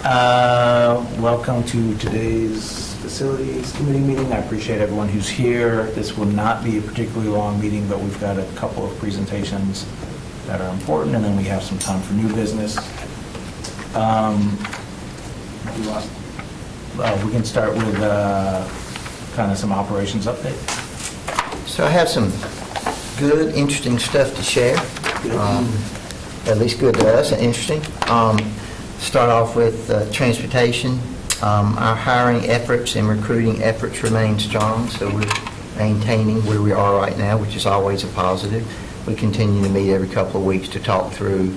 Welcome to today's Facilities Committee meeting. I appreciate everyone who's here. This will not be a particularly long meeting, but we've got a couple of presentations that are important, and then we have some time for new business. We can start with kind of some operations update. So I have some good, interesting stuff to share. At least good to us and interesting. Start off with transportation. Our hiring efforts and recruiting efforts remain strong, so we're maintaining where we are right now, which is always a positive. We continue to meet every couple of weeks to talk through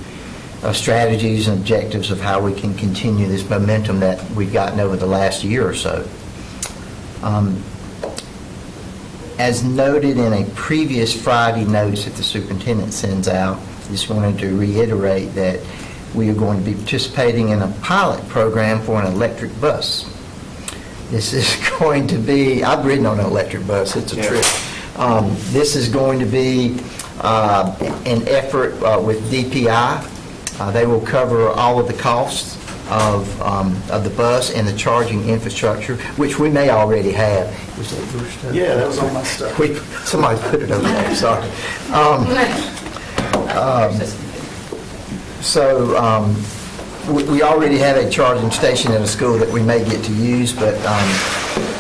strategies and objectives of how we can continue this momentum that we've gotten over the last year or so. As noted in a previous Friday notice that the superintendent sends out, just wanted to reiterate that we are going to be participating in a pilot program for an electric bus. This is going to be, I've ridden on an electric bus, it's a trip. This is going to be an effort with DPI. They will cover all of the costs of the bus and the charging infrastructure, which we may already have. Was that your stuff? Yeah, that was all my stuff. Somebody put it over there, sorry. We already have a charging station at a school that we may get to use, but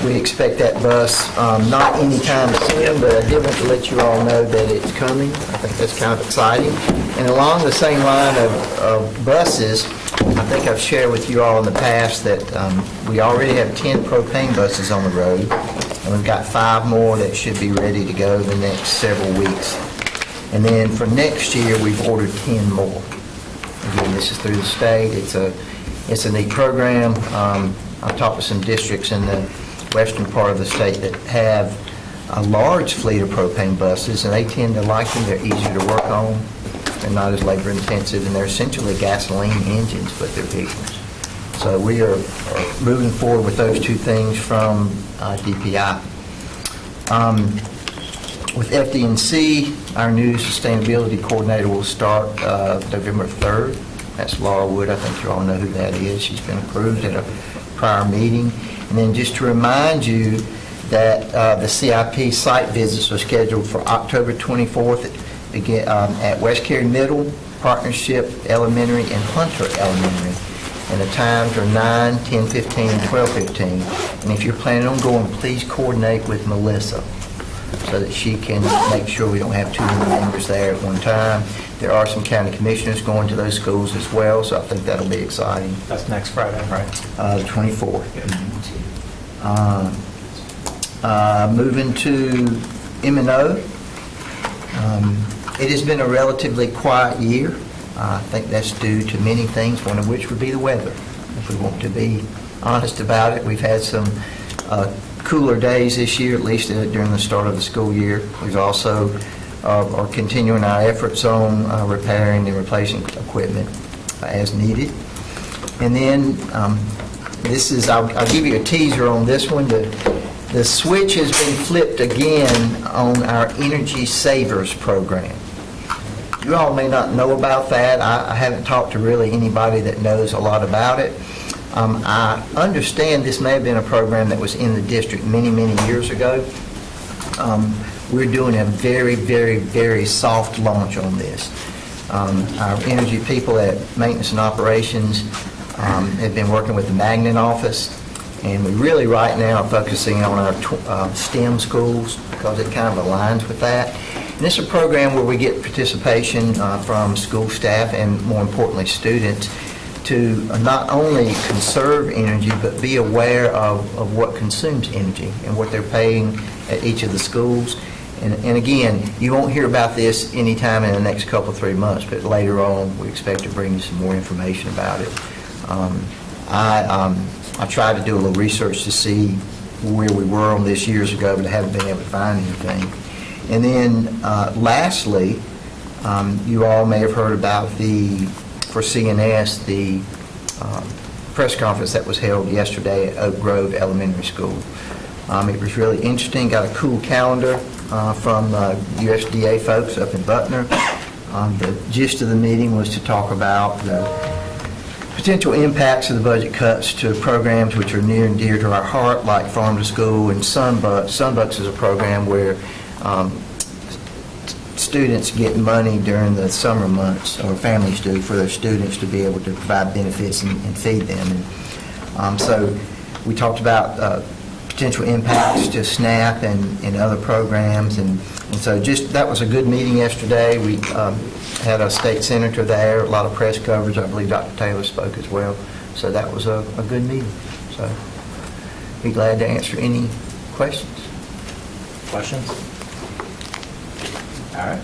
we expect that bus not anytime soon, but I did want to let you all know that it's coming. I think that's kind of exciting. And along the same line of buses, I think I've shared with you all in the past that we already have 10 propane buses on the road, and we've got 5 more that should be ready to go the next several weeks. And then for next year, we've ordered 10 more. Again, this is through the state. It's a neat program. I've talked with some districts in the western part of the state that have a large fleet of propane buses, and they tend to like them. They're easier to work on. They're not as labor intensive, and they're essentially gasoline engines, but they're big ones. So we are moving forward with those two things from DPI. With FD&C, our new sustainability coordinator will start November 3rd. That's Laura Wood. I think you all know who that is. She's been approved at a prior meeting. And then just to remind you that the CIP site visits are scheduled for October 24th at West Cary Middle, Partnership Elementary, and Hunter Elementary. And the times are 9, 10:15, and 12:15. And if you're planning on going, please coordinate with Melissa so that she can make sure we don't have too many members there at one time. There are some county commissioners going to those schools as well, so I think that'll be exciting. That's next Friday, right? The 24th. Moving to M&O. It has been a relatively quiet year. I think that's due to many things, one of which would be the weather. If we want to be honest about it, we've had some cooler days this year, at least during the start of the school year. We've also are continuing our efforts on repairing and replacing equipment as needed. And then I'll give you a teaser on this one. The switch has been flipped again on our Energy Savers program. You all may not know about that. I haven't talked to really anybody that knows a lot about it. I understand this may have been a program that was in the district many, many years ago. We're doing a very, very, very soft launch on this. Our energy people at Maintenance and Operations have been working with the Magnet office, and we really right now are focusing on our STEM schools because it kind of aligns with that. And it's a program where we get participation from school staff and, more importantly, students to not only conserve energy, but be aware of what consumes energy and what they're paying at each of the schools. And again, you won't hear about this anytime in the next couple, 3 months, but later on, we expect to bring you some more information about it. I tried to do a little research to see where we were on this years ago, but I haven't been able to find anything. And then lastly, you all may have heard about for CNS, the press conference that was held yesterday at Oak Grove Elementary School. It was really interesting, got a cool calendar from USDA folks up in Butner. The gist of the meeting was to talk about Potential impacts of the budget cuts to programs which are near and dear to our heart, like Farm to School and Sunbucks. Sunbucks is a program where students get money during the summer months, or families do, for their students to be able to provide benefits and feed them. And so we talked about potential impacts to SNAP and other programs. And so that was a good meeting yesterday. We had a state senator there, a lot of press coverage. I believe Dr. Taylor spoke as well. So that was a good meeting. So be glad to answer any questions. Questions? All right.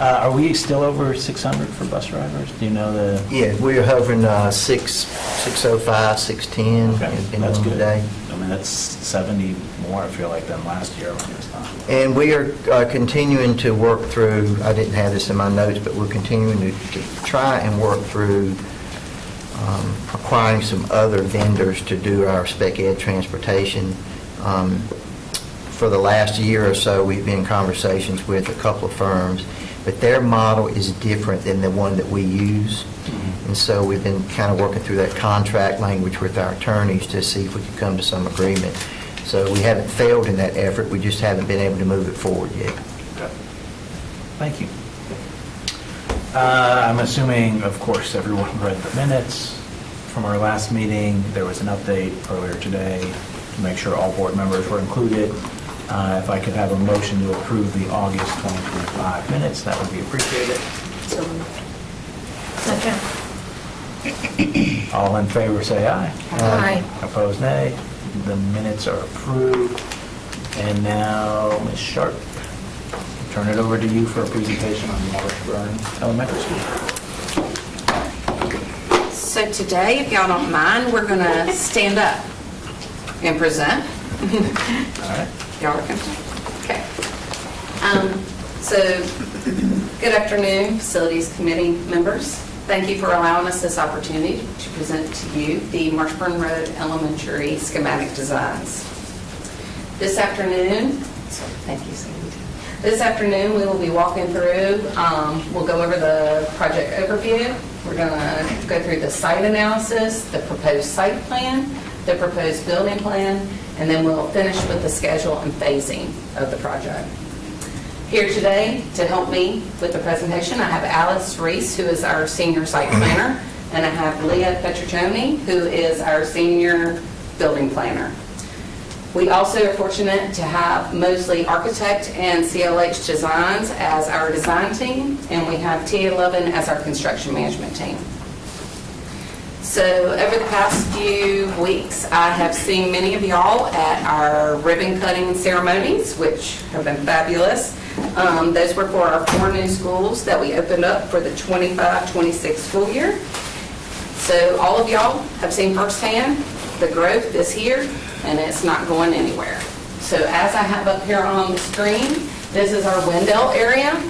Are we still over 600 for bus drivers? Do you know the? Yeah, we're hovering 605, 610 in That's the good. day. I mean, that's 70 more, I feel like, than last year when this time. And we are continuing to work through, I didn't have this in my notes, but we're continuing to try and work through acquiring some other vendors to do our spec ed transportation. For the last year or so, we've been in conversations with a couple of firms, but their model is different than the one that we use. And so we've been kind of working through that contract language with our attorneys to see if we can come to some agreement. So we haven't failed in that effort, we just haven't been able to move it forward yet. Okay. Thank you. I'm assuming, of course, everyone read the minutes from our last meeting. There was an update earlier today to make sure all board members were included. If I could have a motion to approve the August 2025 minutes, that would be appreciated. So moved. Second. All in favor, say aye. Aye. Opposed, nay. The minutes are approved. And now, Ms. Sharp, turn it over to you for a presentation on Marshburn Elementary School. So today, if y'all don't mind, we're going to stand up and present. All right. Y'all are comfortable? Okay. So, good afternoon, Facilities Committee members. Thank you for allowing us this opportunity to present to you the Marshburn Road Elementary schematic designs. This afternoon, thank you, Sandy. This afternoon, we will be walking through, we'll go over the project overview. We're going to go through the site analysis, the proposed site plan, the proposed building plan, and then we'll finish with the schedule and phasing of the project. Here today to help me with the presentation, I have Alice Reese, who is our senior site planner, and I have Leah Petrocioni, who is our senior building planner. We also are fortunate to have Mosley Architect and CLH Designs as our design team, and we have T11 as our construction management team. So over the past few weeks, I have seen many of y'all at our ribbon cutting ceremonies, which have been fabulous. Those were for our 4 new schools that we opened up for the 25-26 school year. So all of y'all have seen firsthand, the growth is here and it's not going anywhere. So as I have up here on the screen, this is our Wendell area.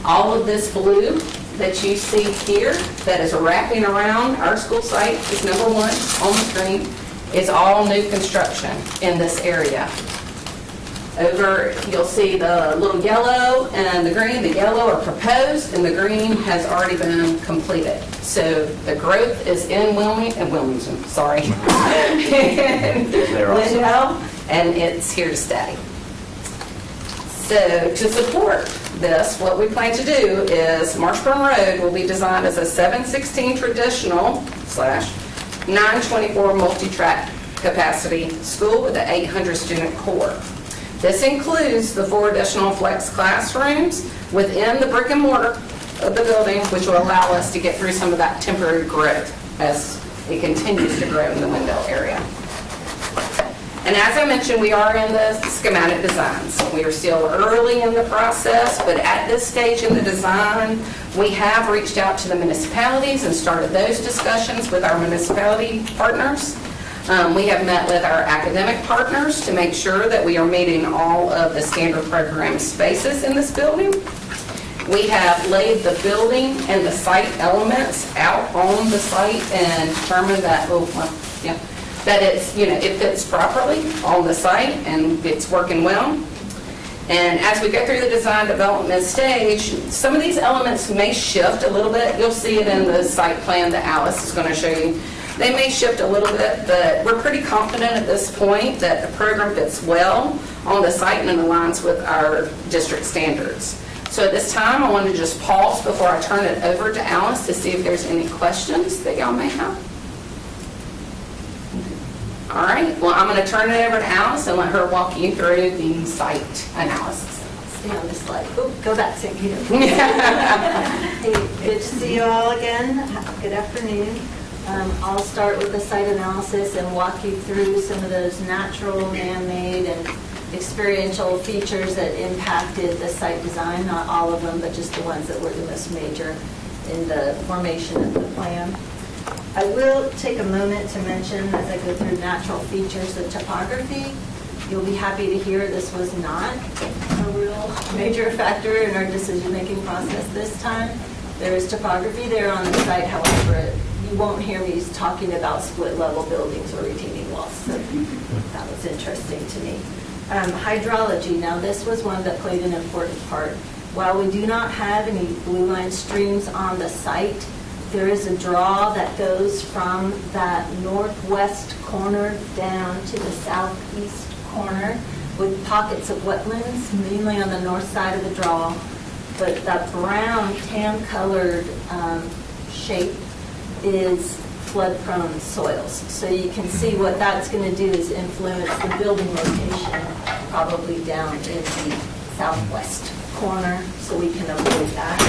All of this blue that you see here that is wrapping around our school site is number 1 on the screen, is all new construction in this area. Over, you'll see the little yellow and the green. The yellow are proposed and the green has already been completed. So the growth is in Wilmington, sorry. in Wendell, and it's here to stay. So to support this, what we plan to do is Marshburn Road will be designed as a 716 traditional / 924 multi-track capacity school with an 800 student core. This includes the 4 additional flex classrooms within the brick and mortar of the building, which will allow us to get through some of that temporary growth as it continues to grow in the Wendell area. And as I mentioned, we are in the schematic designs. We are still early in the process, but at this stage in the design, we have reached out to the municipalities and started those discussions with our municipality partners. We have met with our academic partners to make sure that we are meeting all of the standard program spaces in this building. We have laid the building and the site elements out on the site and determined that, that it's, it fits properly on the site and it's working well. And as we go through the design development stage, some of these elements may shift a little bit. You'll see it in the site plan that Alice is going to show you. They may shift a little bit, but we're pretty confident at this point that the program fits well on the site and aligns with our district standards. So at this time, I want to just pause before I turn it over to Alice to see if there's any questions that y'all may have. All right, well, I'm going to turn it over to Alice and let her walk you through the site analysis. Stay on this slide. Oh, go back, St. Peter. Hey, good to see you all again. Good afternoon. I'll start with the site analysis and walk you through some of those natural, man-made, and experiential features that impacted the site design. Not all of them, but just the ones that were the most major in the formation of the plan. I will take a moment to mention, as I go through natural features, the topography. You'll be happy to hear this was not a real major factor in our decision-making process this time. There is topography there on the site, however, you won't hear me talking about split-level buildings or retaining walls, so that was interesting to me. Hydrology, now this was one that played an important part. While we do not have any blue line streams on the site, there is a draw that goes from that northwest corner down to the southeast corner with pockets of wetlands, mainly on the north side of the draw. But that brown tan-colored shape is flood-prone soils. So you can see what that's going to do is influence the building location, probably down in the southwest corner, so we can avoid that.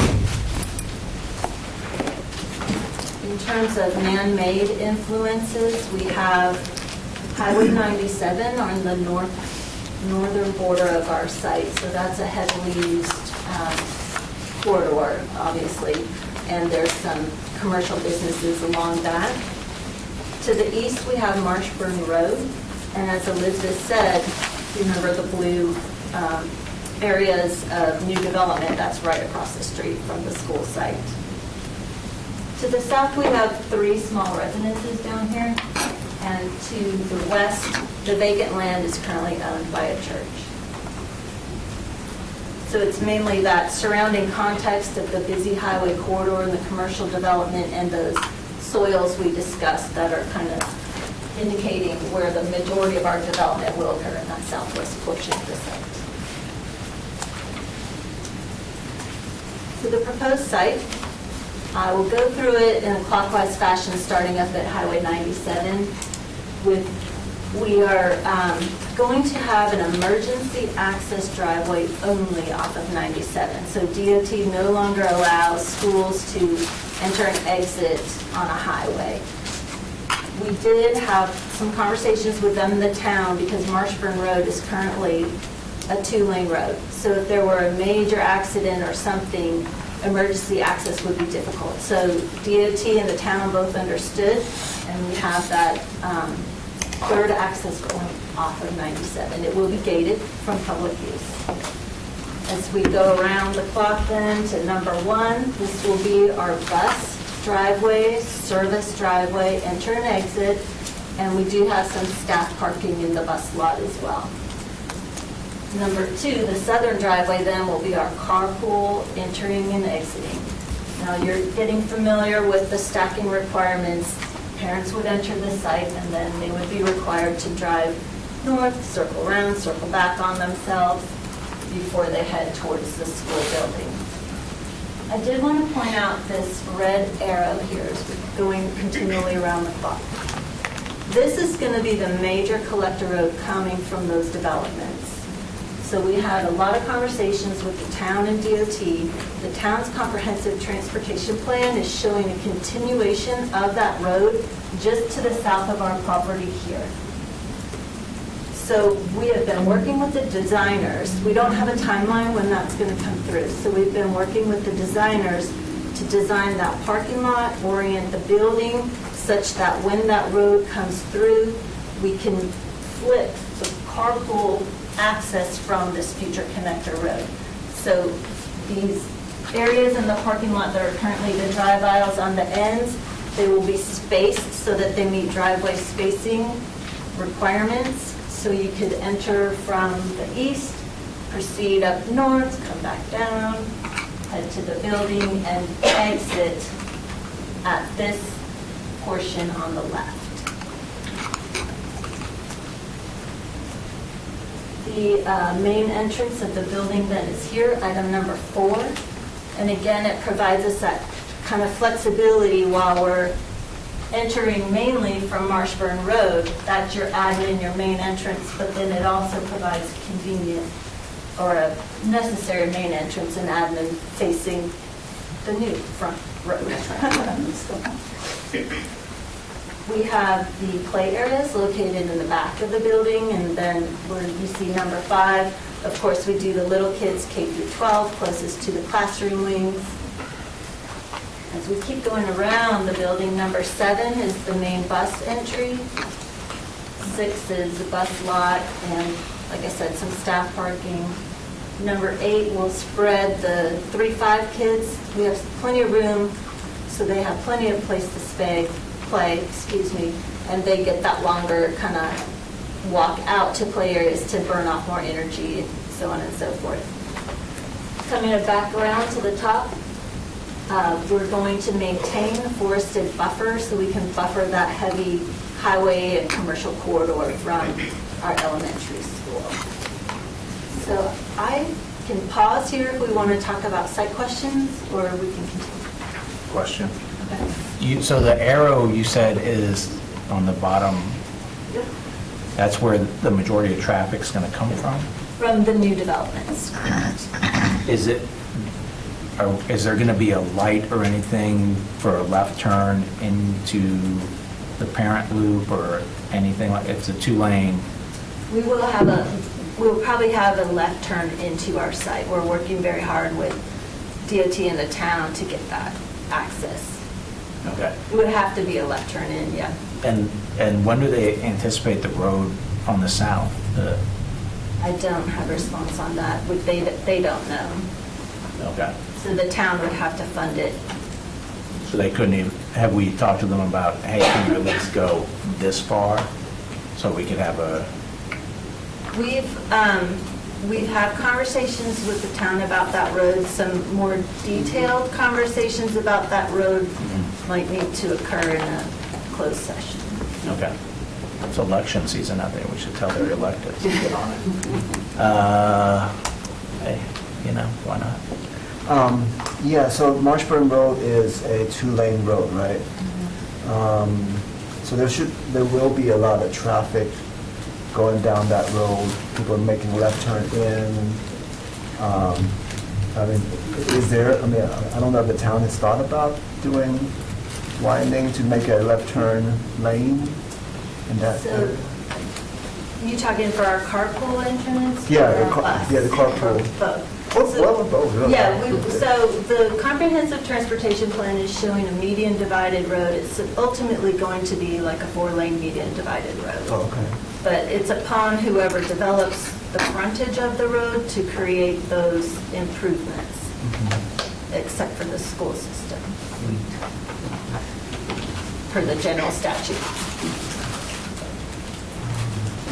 In terms of man-made influences, we have Highway 97 on the northern border of our site, so that's a heavily used corridor, obviously, and there's some commercial businesses along that. To the east, we have Marshburn Road, and as Elizabeth said, remember the blue areas of new development, that's right across the street from the school site. To the south, we have 3 small residences down here, and to the west, the vacant land is currently owned by a church. So it's mainly that surrounding context of the busy highway corridor and the commercial development and those soils we discussed that are kind of indicating where the majority of our development will occur in that southwest portion of the site. So the proposed site, I will go through it in a clockwise fashion, starting up at Highway 97. We are going to have an emergency access driveway only off of 97. So DOT no longer allows schools to enter and exit on a highway. We did have some conversations with them in the town because Marshburn Road is currently a 2-lane road. So if there were a major accident or something, emergency access would be difficult. So DOT and the town both understood, and we have that third access point off of 97. It will be gated from public use. As we go around the clock then to number 1, this will be our bus driveway, service driveway, enter and exit, and we do have some staff parking in the bus lot as well. Number 2, the southern driveway then will be our carpool entering and exiting. Now you're getting familiar with the stacking requirements. Parents would enter the site and then they would be required to drive north, circle around, circle back on themselves before they head towards the school building. I did want to point out this red arrow here as we're going continually around the clock. This is going to be the major collector road coming from those developments. So we had a lot of conversations with the town and DOT. The town's comprehensive transportation plan is showing a continuation of that road just to the south of our property here. So we have been working with the designers. We don't have a timeline when that's going to come through. So we've been working with the designers to design that parking lot, orient the building such that when that road comes through, we can flip the carpool access from this future connector road. So these areas in the parking lot that are currently the drive aisles on the ends, they will be spaced so that they meet driveway spacing requirements. So you could enter from the east, proceed up north, come back down, head to the building, and exit at this portion on the left. The main entrance of the building then is here, item number 4. And again, it provides us that kind of flexibility while we're entering mainly from Marshburn Road. That's your admin, your main entrance, but then it also provides convenient or a necessary main entrance and admin facing the new front road. We have the play areas located in the back of the building, and then where you see number 5, of course, we do the little kids K through 12 closest to the classroom wings. As we keep going around the building, number 7 is the main bus entry. 6 is the bus lot, and like I said, some staff parking. Number 8 will spread the 3-5 kids. We have plenty of room, so they have plenty of place to play, and they get that longer kind of walk out to play areas to burn off more energy, and so on and so forth. Coming back around to the top, we're going to maintain a forested buffer so we can buffer that heavy highway and commercial corridor from our elementary school. So I can pause here if we want to talk about site questions, or we can continue. Question. Okay. So the arrow you said is on the bottom, Yep. that's where the majority of traffic's going to come from? From the new developments, correct. Is there going to be a light or anything for a left turn into the parent loop or anything like, it's a 2-lane? We'll probably have a left turn into our site. We're working very hard with DOT and the town to get that access. Okay. It would have to be a left turn in, yeah. And when do they anticipate the road on the south? I don't have a response on that. They don't know. Okay. So the town would have to fund it. So they couldn't even, have we talked to them about, hey, can you at least go this far so we could have a, We've had conversations with the town about that road. Some more detailed conversations about that road might need to occur in a closed session. okay. It's election season out there, we should tell their electeds to get on it. Hey, why not? Yeah, so Marshburn Road is a 2-lane road, right? So there will be a lot of traffic going down that road, people making left turn in. I mean, I don't know if the town has thought about doing widening to make a left turn lane in that So, area. you talking for our carpool entrance? Yeah, or the our bus? carpool. Or both? Well, both, really. Yeah, so the comprehensive transportation plan is showing a median divided road. It's ultimately going to be like a 4-lane median divided road. Oh, okay. But it's upon whoever develops the frontage of the road to create those improvements, except for the school system, per the general statute.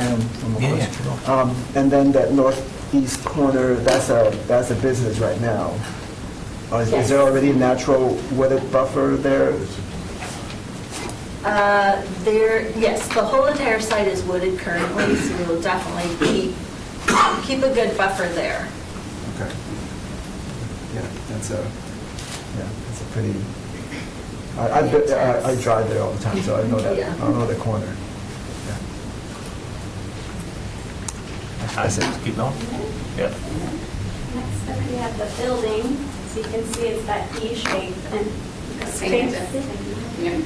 And one more Yeah, question. sure. And then that northeast corner, that's a business right now. Is Yes. there already a natural wooded buffer there? Yes, the whole entire site is wooded currently, so we will definitely keep a good buffer there. Okay. Yeah, that's a pretty, I drive there all the time, so I know that, Yeah. I know the corner. Yeah. I said, keep going? Yeah. Next up, we have the building. So you can see it's that E shape and Stand it. Yeah.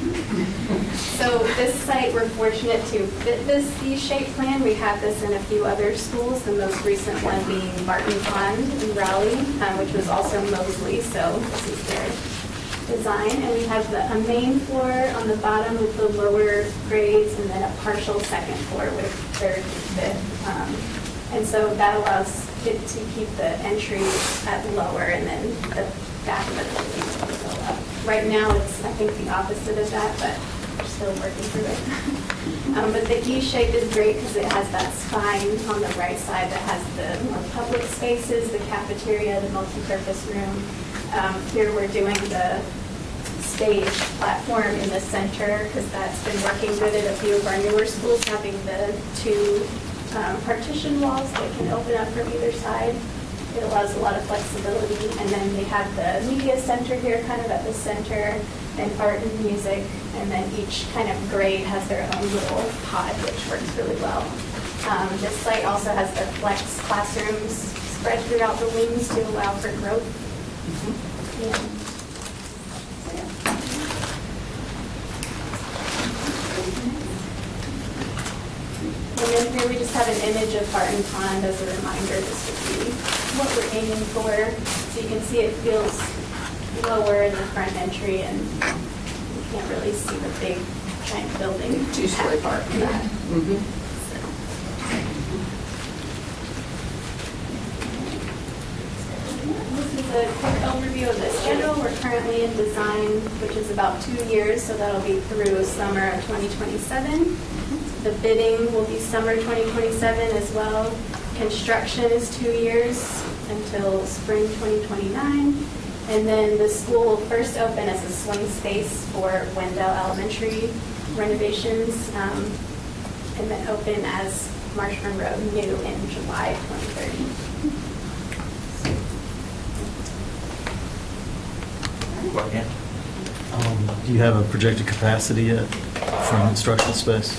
So this site, we're fortunate to fit this E-shaped plan. We have this in a few other schools, the most recent one being Martin Pond in Raleigh, which was also Mosley, so this is their design. And we have a main floor on the bottom with the lower grades, and then a partial second floor with third and fifth. And so that allows it to keep the entry at lower, and then the back of the building will go up. Right now, it's, I think, the opposite of that, but we're still working through it. But the E shape is great because it has that spine on the right side that has the more public spaces, the cafeteria, the multi-purpose room. Here we're doing the stage platform in the center because that's been working good at a few of our newer schools, having the two partition walls that can open up from either side. It allows a lot of flexibility. And then they have the media center here kind of at the center, and art and music. And then each kind of grade has their own little pod, which works really well. This site also has the flex classrooms spread throughout the wings to allow for growth. Yeah. And then here we just have an image of Barton Pond as a reminder, this would be what we're aiming for. So you can see it feels lower in the front entry, and you can't really see the big giant building. Two-story park. This is a quick overview of the schedule. We're currently in design, which is about 2 years, so that'll be through summer of 2027. The bidding will be summer 2027 as well. Construction is 2 years until spring 2029. And then the school will first open as a swing space for Wendell Elementary renovations, and then open as Marshburn Road new in July 2030. Do you have a projected capacity yet from instructional space?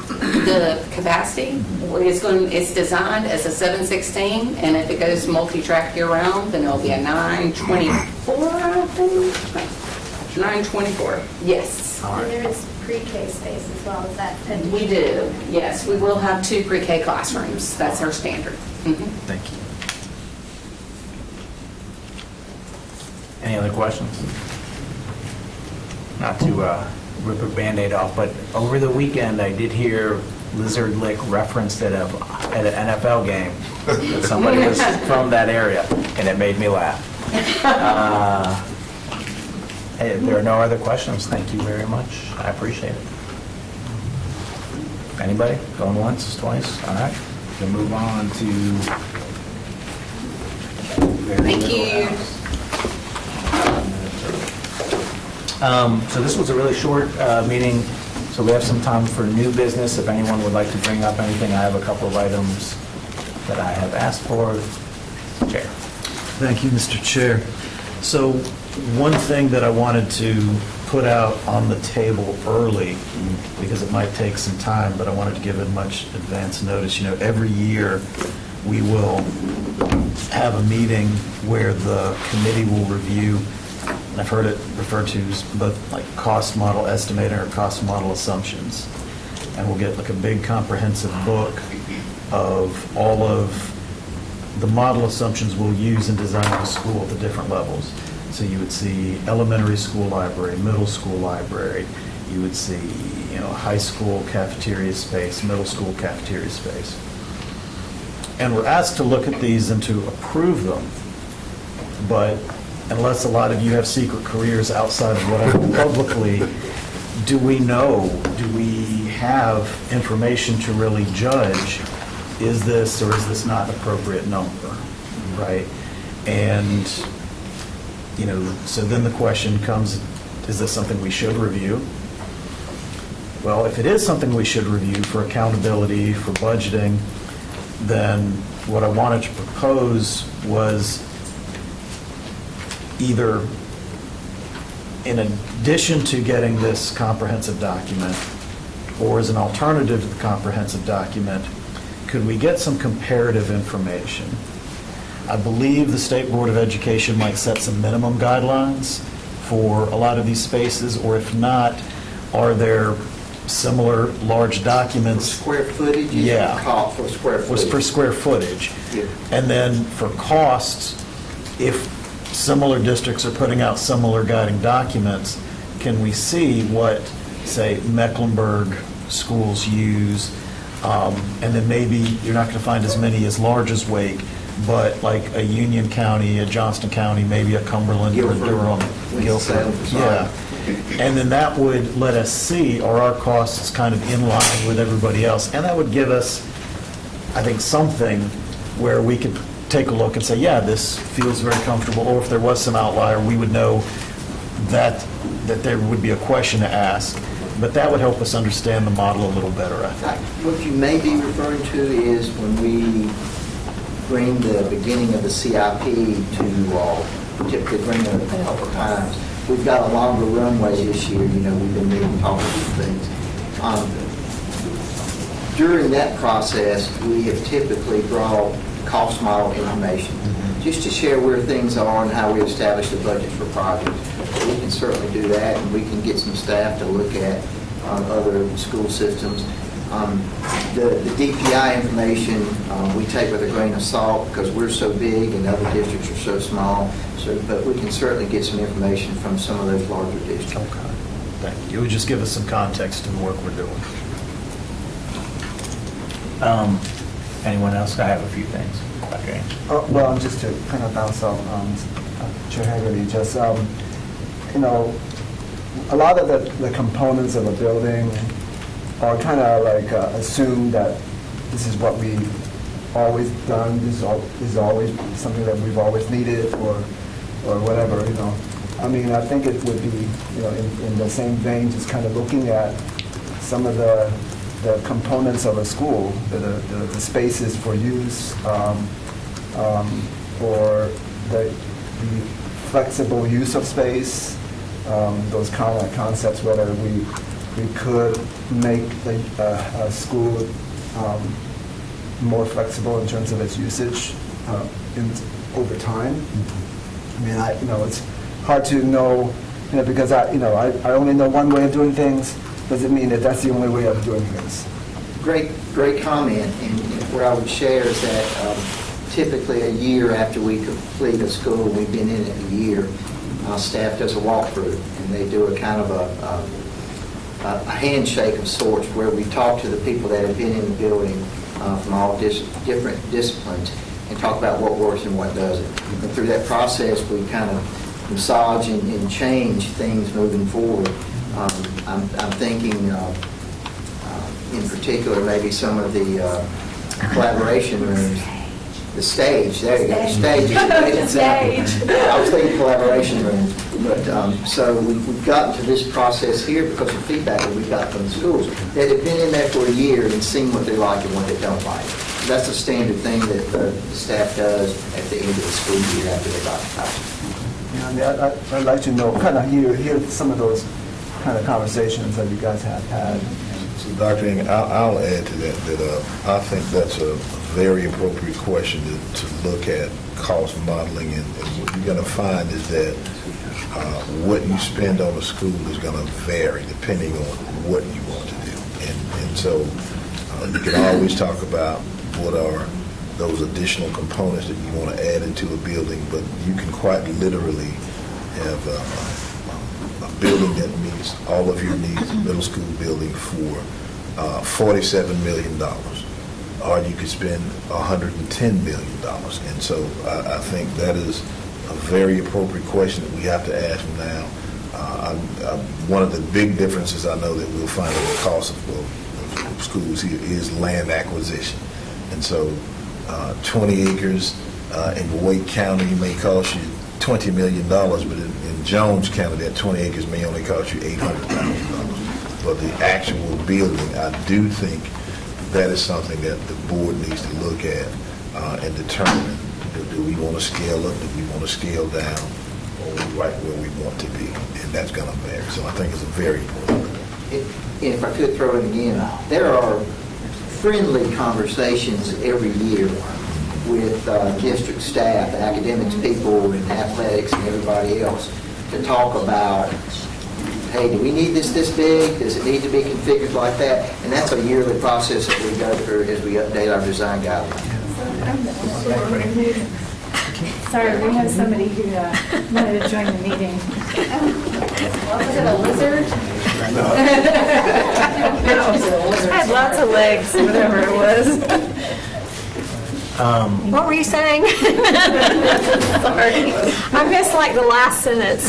The capacity it's designed as a 716, and if it goes multi-track year-round, then it'll be a 924, I think. 924, yes. And there is pre-K space as well, is that? We do, yes. We will have 2 pre-K classrooms. That's our standard. Mhm. Thank you. Any other questions? Not to rip a Band-Aid off, but over the weekend, I did hear Lizard Lick referenced at an NFL game, that somebody was from that area, and it made me laugh. Hey, there are no other questions. Thank you very much. I appreciate it. Anybody? Going once, twice? All right. We'll move on to... Thank you. So this was a really short meeting, so we have some time for new business. If anyone would like to bring up anything, I have a couple of items that I have asked for. Chair. Thank you, Mr. Chair. So one thing that I wanted to put out on the table early, because it might take some time, but I wanted to give it much advance notice. You know, every year we will have a meeting where the committee will review, and I've heard it referred to as both like cost model estimating or cost model assumptions. And we'll get like a big comprehensive book of all of the model assumptions we'll use in designing a school at the different levels. So you would see elementary school library, middle school library, you would see, you know, high school cafeteria space, middle school cafeteria space. And we're asked to look at these and to approve them, but unless a lot of you have secret careers outside of what I do publicly, do we have information to really judge, is this or is this not an appropriate number, right? And, you know, so then the question comes, is this something we should review? Well, if it is something we should review for accountability, for budgeting, then what I wanted to propose was either in addition to getting this comprehensive document, or as an alternative to the comprehensive document, could we get some comparative information? I believe the State Board of Education might set some minimum guidelines for a lot of these spaces, or if not, are there similar large documents? Square footage? Yeah. Call for square Was footage. for square footage. Yeah. And then for costs, if similar districts are putting out similar guiding documents, can we see what, say, Mecklenburg schools use? And then maybe you're not going to find as many as large as Wake, but like a Union County, a Johnston County, maybe a Cumberland or a Guilford. Durham, Winston-Salem. Guilford. Yeah. And then that would let us see, are our costs kind of in line with everybody else? And that would give us, I think, something where we could take a look and say, yeah, this feels very comfortable, or if there was some outlier, we would know that there would be a question to ask. But that would help us understand the model a little better, I think. What you may be referring to is when we bring the beginning of the CIP to you all, we typically bring it a couple times. We've got a longer runway this year, you know, we've been meeting, talking things. During that process, we have typically brought cost model information, just to share where things are and how we establish the budgets for projects. So we can certainly do that, and we can get some staff to look at other school systems. The DPI information, we take with a grain of salt because we're so big and other districts are so small. But we can certainly get some information from some of those larger districts. Okay. Thank you. It would just give us some context to the work we're doing. Anyone else? I have a few things. Okay. Well, just to kind of bounce off Chair Hagerty, just, you know, a lot of the components of a building are kind of like assume that this is what we've always done, this is always something that we've always needed, or whatever, you know. I mean, I think it would be, you know, in the same vein, just kind of looking at some of the components of a school, the spaces for use, or the flexible use of space, those kind of concepts, whether we could make a school more flexible in terms of its usage over time. I mean, you know, it's hard to know, you know, because I only know one way of doing things. Doesn't mean that that's the only way of doing things. Great comment, and what I would share is that typically a year after we complete a school, we've been in it a year, staff does a walkthrough, and they do a kind of a handshake of sorts where we talk to the people that have been in the building from all different disciplines and talk about what works and what doesn't. And through that process, we kind of massage and change things moving forward. I'm thinking in particular maybe some of the collaboration rooms. The stage, there you go, the stage is a great example. I was thinking collaboration rooms. But, so we've gotten to this process here because of feedback that we've got from the schools that have been in there for a year and seen what they like and what they don't like. That's a standard thing that the staff does at the end of the school year after they've occupied. Yeah, I mean, I'd like to know, kind of hear some of those kind of conversations that you guys have had. So, Dr. Ng, I'll add to that, I think that's a very appropriate question to look at cost modeling, and what you're going to find is that what you spend on a school is going to vary depending on what you want to do. And so you can always talk about what are those additional components that you want to add into a building, but you can quite literally have a building that meets all of your needs, a middle school building for $47 million. Or you could spend $110 million. And so I think that is a very appropriate question that we have to ask now. One of the big differences I know that we'll find in the cost of schools here is land acquisition. And so 20 acres in Wake County may cost you $20 million, but in Jones County, that 20 acres may only cost you $800,000. But the actual building, I do think that is something that the board needs to look at and determine, do we want to scale up, do we want to scale down, or are we right where we want to be? And that's going to vary. So I think it's a very important. If I could throw it again, there are friendly conversations every year with district staff, academics people, and athletics, and everybody else to talk about, hey, do we need this big? Does it need to be configured like that? And that's a yearly process that we go through as we update our design guidelines. Sorry, we have somebody who wanted to join the meeting. Was it a lizard? I had lots of legs, whatever it was. What were you saying? Sorry. I missed like the last sentence.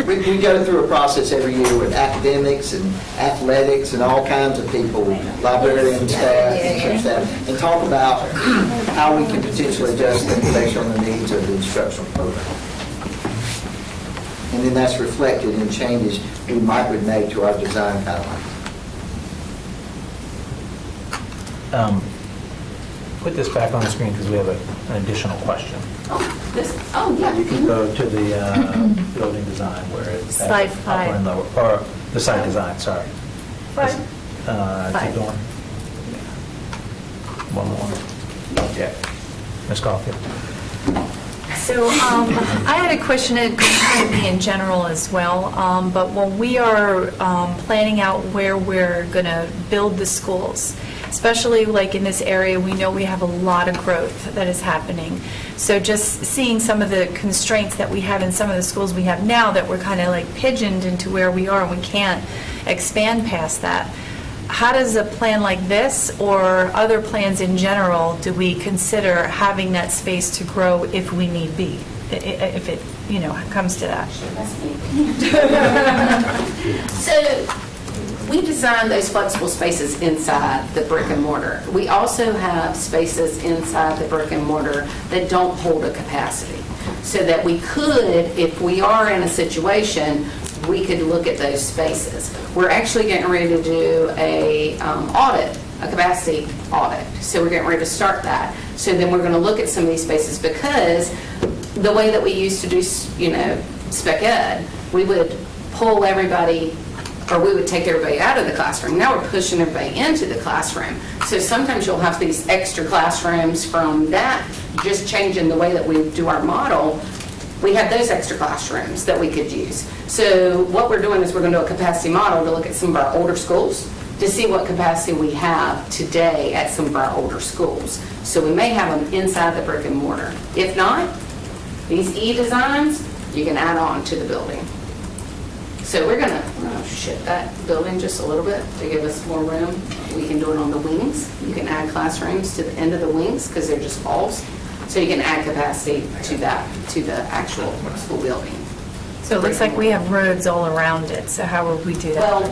We go through a process every year with academics and athletics and all kinds of people, librarian staff, and church staff, and talk about how we can potentially adjust things based on the needs of the instructional program. And then that's reflected in changes we might would make to our design guidelines. Put this back on the screen because we have an additional question. Yeah. You can go to the building design where it's Slide upper five. and lower, or the site design, sorry. Five. Keep going. One more. Yeah. Ms. Caulfield. So I had a question, it could kind of be in general as well, but when we are planning out where we're going to build the schools, especially like in this area, we know we have a lot of growth that is happening. So just seeing some of the constraints that we have in some of the schools we have now, that we're kind of like pigeoned into where we are and we can't expand past that. How does a plan like this or other plans in general do we consider having that space to grow if we need be, if it, comes to that? So we designed those flexible spaces inside the brick and mortar. We also have spaces inside the brick and mortar that don't hold a capacity, so that we could, if we are in a situation, we could look at those spaces. We're actually getting ready to do a capacity audit. So we're getting ready to start that. So then we're going to look at some of these spaces, because the way that we used to do, spec ed, we would pull everybody, or we would take everybody out of the classroom. Now we're pushing everybody into the classroom. So sometimes you'll have these extra classrooms from that, just changing the way that we do our model. We have those extra classrooms that we could use. So what we're doing is we're going to do a capacity model to look at some of our older schools to see what capacity we have today at some of our older schools. So we may have them inside the brick and mortar. If not, these E-designs, you can add on to the building. So we're going to shift that building just a little bit to give us more room. We can do it on the wings. You can add classrooms to the end of the wings because they're just walls. So you can add capacity to that, to the actual school building. So it looks like we have roads all around it, so how would we do that?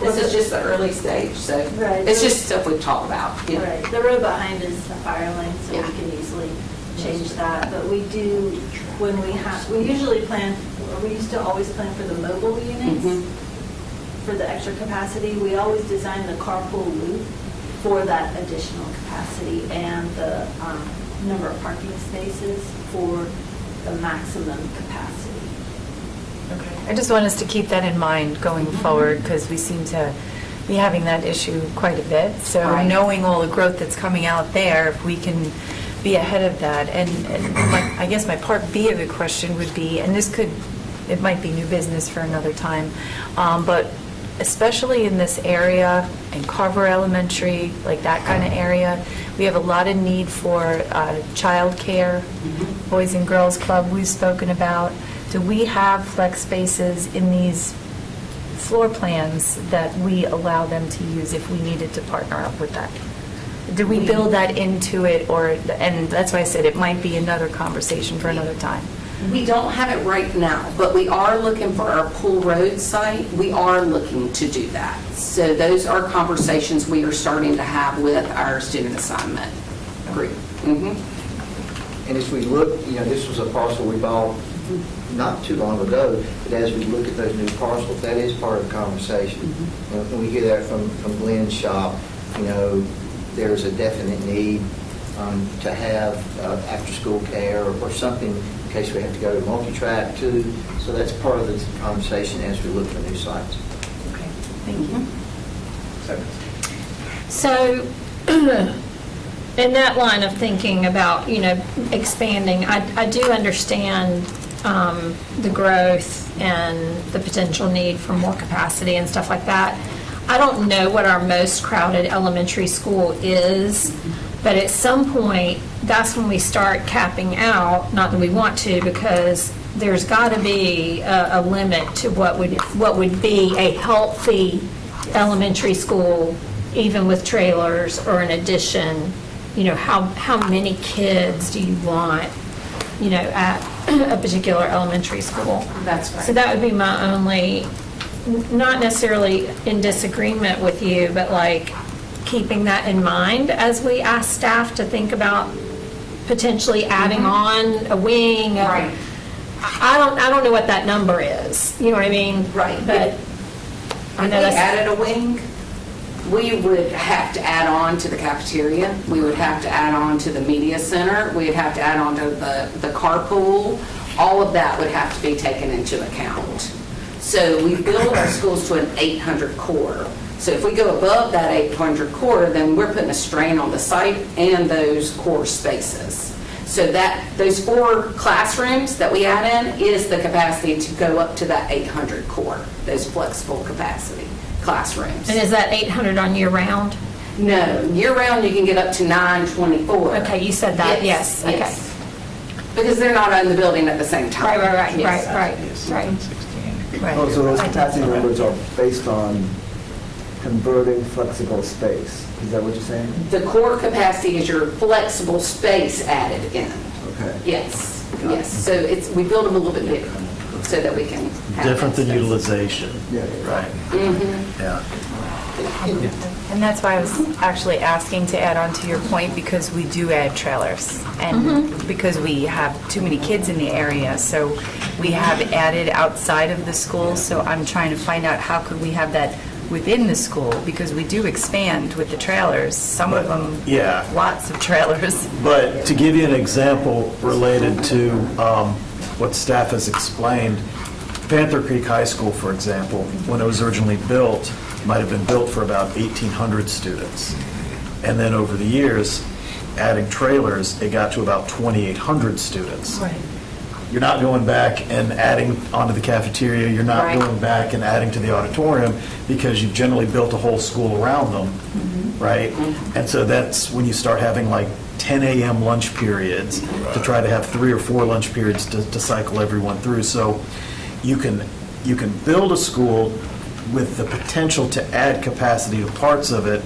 Well, this is just the early stage, so Right. it's just stuff we've talked about. you know. Right, the road behind is a fire lane, so Yeah. we can easily change that. But we do, when we usually plan, or we used to always plan for the mobile units, Mhm. for the extra capacity. We always design the carpool loop for that additional capacity and the number of parking spaces for the maximum capacity. Okay. I just want us to keep that in mind going forward, because we seem to be having that issue quite a bit. So Right. knowing all the growth that's coming out there, if we can be ahead of that. And I guess my part B of the question would be, and it might be new business for another time, but especially in this area, in Carver Elementary, like that kind of area, we have a lot of need for childcare, Boys and Girls Club we've spoken about. Do we have flex spaces in these floor plans that we allow them to use if we needed to partner up with that? Do we build that into it, and that's why I said it might be another conversation for another time? We don't have it right now, but we are looking for our Pool Road site. We are looking to do that. So those are conversations we are starting to have with our student assignment group. Mhm. And as we look, this was a parcel we bought not too long ago, but as we look at those new parcels, that is part of the conversation. When we hear that from Glenn's shop, there's a definite need to have after-school care or something in case we have to go to multi-track too. So that's part of the conversation as we look for new sites. Okay, thank you. So, in that line of thinking about, expanding, I do understand the growth and the potential need for more capacity and stuff like that. I don't know what our most crowded elementary school is, but at some point, that's when we start capping out, not that we want to, because there's got to be a limit to what would be a healthy elementary school even with trailers or an addition, how many kids do you want, at a particular elementary school? That's right. So that would be my only, not necessarily in disagreement with you, but like keeping that in mind as we ask staff to think about potentially adding on a wing. Right. I don't know what that number is, you know what I mean? Right. But I If know we that's. added a wing, we would have to add on to the cafeteria, we would have to add on to the media center, we'd have to add on to the carpool. All of that would have to be taken into account. So we build our schools to an 800 core. So if we go above that 800 core, then we're putting a strain on the site and those core spaces. So those 4 classrooms that we add in is the capacity to go up to that 800 core, those flexible capacity classrooms. And is that 800 on year-round? No, year-round, you can get up to 924. Okay, you said that, yes, okay. Because they're not in the building at the same time. Right. Yes. Right. 16. Right. Oh, so those I capacity think- numbers are based on converting flexible space. Is that what you're saying? The core capacity is your flexible space added in. Okay. Yes, yes. So we build them a little bit bigger so that we can have Different that than space. utilization. Yeah. Right. Yeah. And that's why I was actually asking to add on to your point, because we do add trailers. And because we have too many kids in the area, so we have added outside of the school. So I'm trying to find out how could we have that within the school, because we do expand with the trailers. Some of them, Yeah. lots of trailers. But to give you an example related to what staff has explained, Panther Creek High School, for example, when it was originally built, might have been built for about 1,800 students. And then over the years, adding trailers, it got to about 2,800 students. Right. You're not going back and adding onto the cafeteria, you're not Right. going back and adding to the auditorium, because you've generally built a whole school around them, right? And so that's when you start having like 10 a.m. lunch periods, to try to have 3 or 4 lunch periods to cycle everyone through. So you can build a school with the potential to add capacity to parts of it,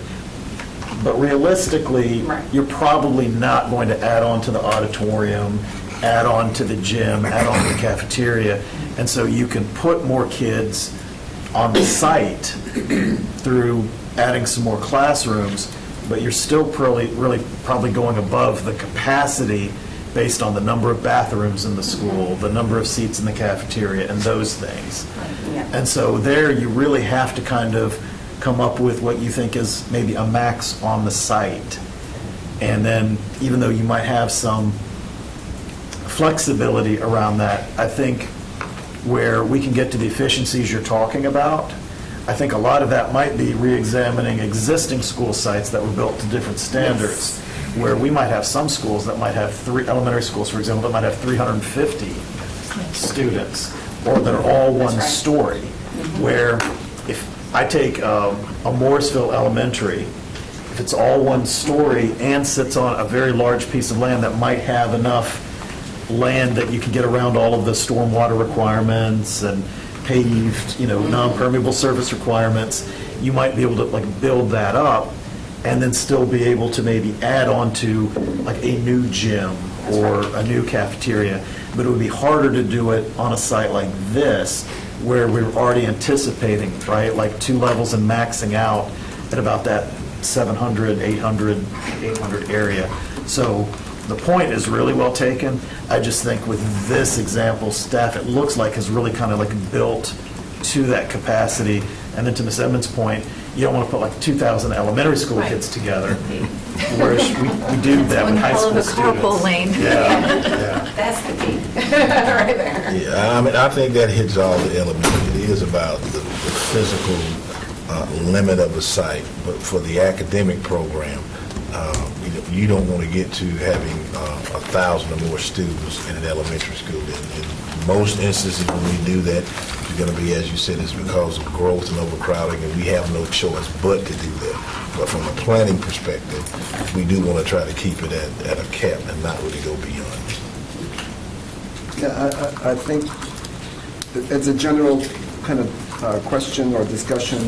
but realistically, Right. you're probably not going to add on to the auditorium, add on to the gym, add on to the cafeteria. And so you can put more kids on the site through adding some more classrooms, but you're still really probably going above the capacity based on the number of bathrooms in the school, the number of seats in the cafeteria, and those things. Yeah. And so there, you really have to kind of come up with what you think is maybe a max on the site. And then, even though you might have some flexibility around that, I think where we can get to the efficiencies you're talking about, I think a lot of that might be re-examining existing school sites that were built to different standards, where we might have some schools that might have elementary schools, for example, that might have 350 students, or that are all one right. story, where if I take a Morrisville Elementary, if it's all one story and sits on a very large piece of land that might have enough land that you can get around all of the stormwater requirements and paved, non-permeable surface requirements, you might be able to like build that up and then still be able to maybe add on to like a new gym or a new cafeteria. But it would be harder to do it on a site like this, where we're already anticipating, right, like 2 levels and maxing out at about that 700, 800 area. So the point is really well taken. I just think with this example, staff, it looks like, has really kind of like built to that capacity. And then to Ms. Edmonds' point, you don't want to put like 2,000 elementary school Right. kids together, whereas we do that with One high hell school of a students. carpool lane. Yeah. That's the key, right there. Yeah, I mean, I think that hits all the elements. It is about the physical limit of the site, but for the academic program, you don't want to get to having 1,000 or more students in an elementary school. In most instances, when we do that, it's going to be, as you said, it's because of growth and overcrowding, and we have no choice but to do that. But from a planning perspective, we do want to try to keep it at a cap and not really go beyond. Yeah, I think it's a general kind of question or discussion.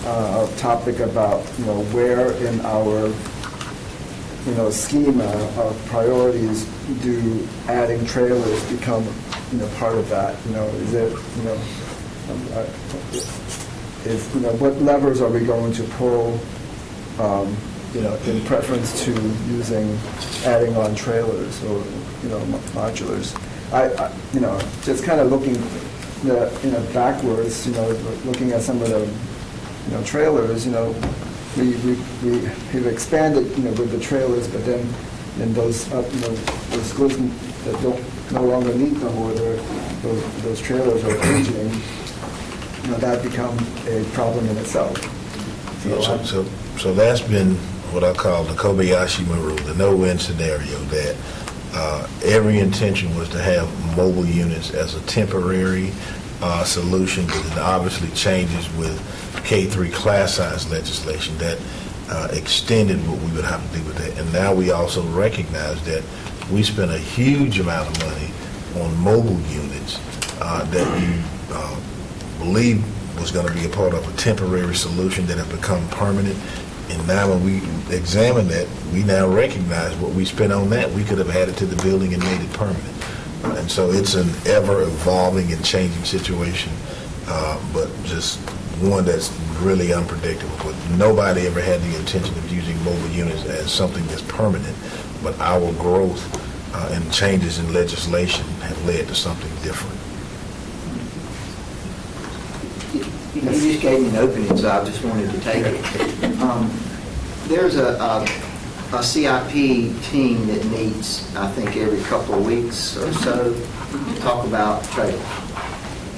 a topic about, where in our, schema of priorities do adding trailers become, part of that? Is it, what levers are we going to pull, in preference to adding on trailers or, modulars? Just kind of looking, backwards, looking at some of the, trailers, we've expanded, with the trailers, but then those, those schools that no longer need them, or those trailers are aging, that become a problem in itself. So that's been what I call the Kobayashi Maru, the no-win scenario, that every intention was to have mobile units as a temporary solution, but it obviously changes with K-3 class size legislation that extended what we would have to do with that. And now we also recognize that we spent a huge amount of money on mobile units that we believe was going to be a part of a temporary solution that have become permanent. And now when we examine that, we now recognize what we spent on that, we could have added to the building and made it permanent. And so it's an ever-evolving and changing situation, but just one that's really unpredictable. But nobody ever had the intention of using mobile units as something that's permanent, but our growth and changes in legislation have led to something different. You just gave me an opening, so I just wanted to take it. There's a CIP team that meets, I think, every couple of weeks or so to talk about trailers.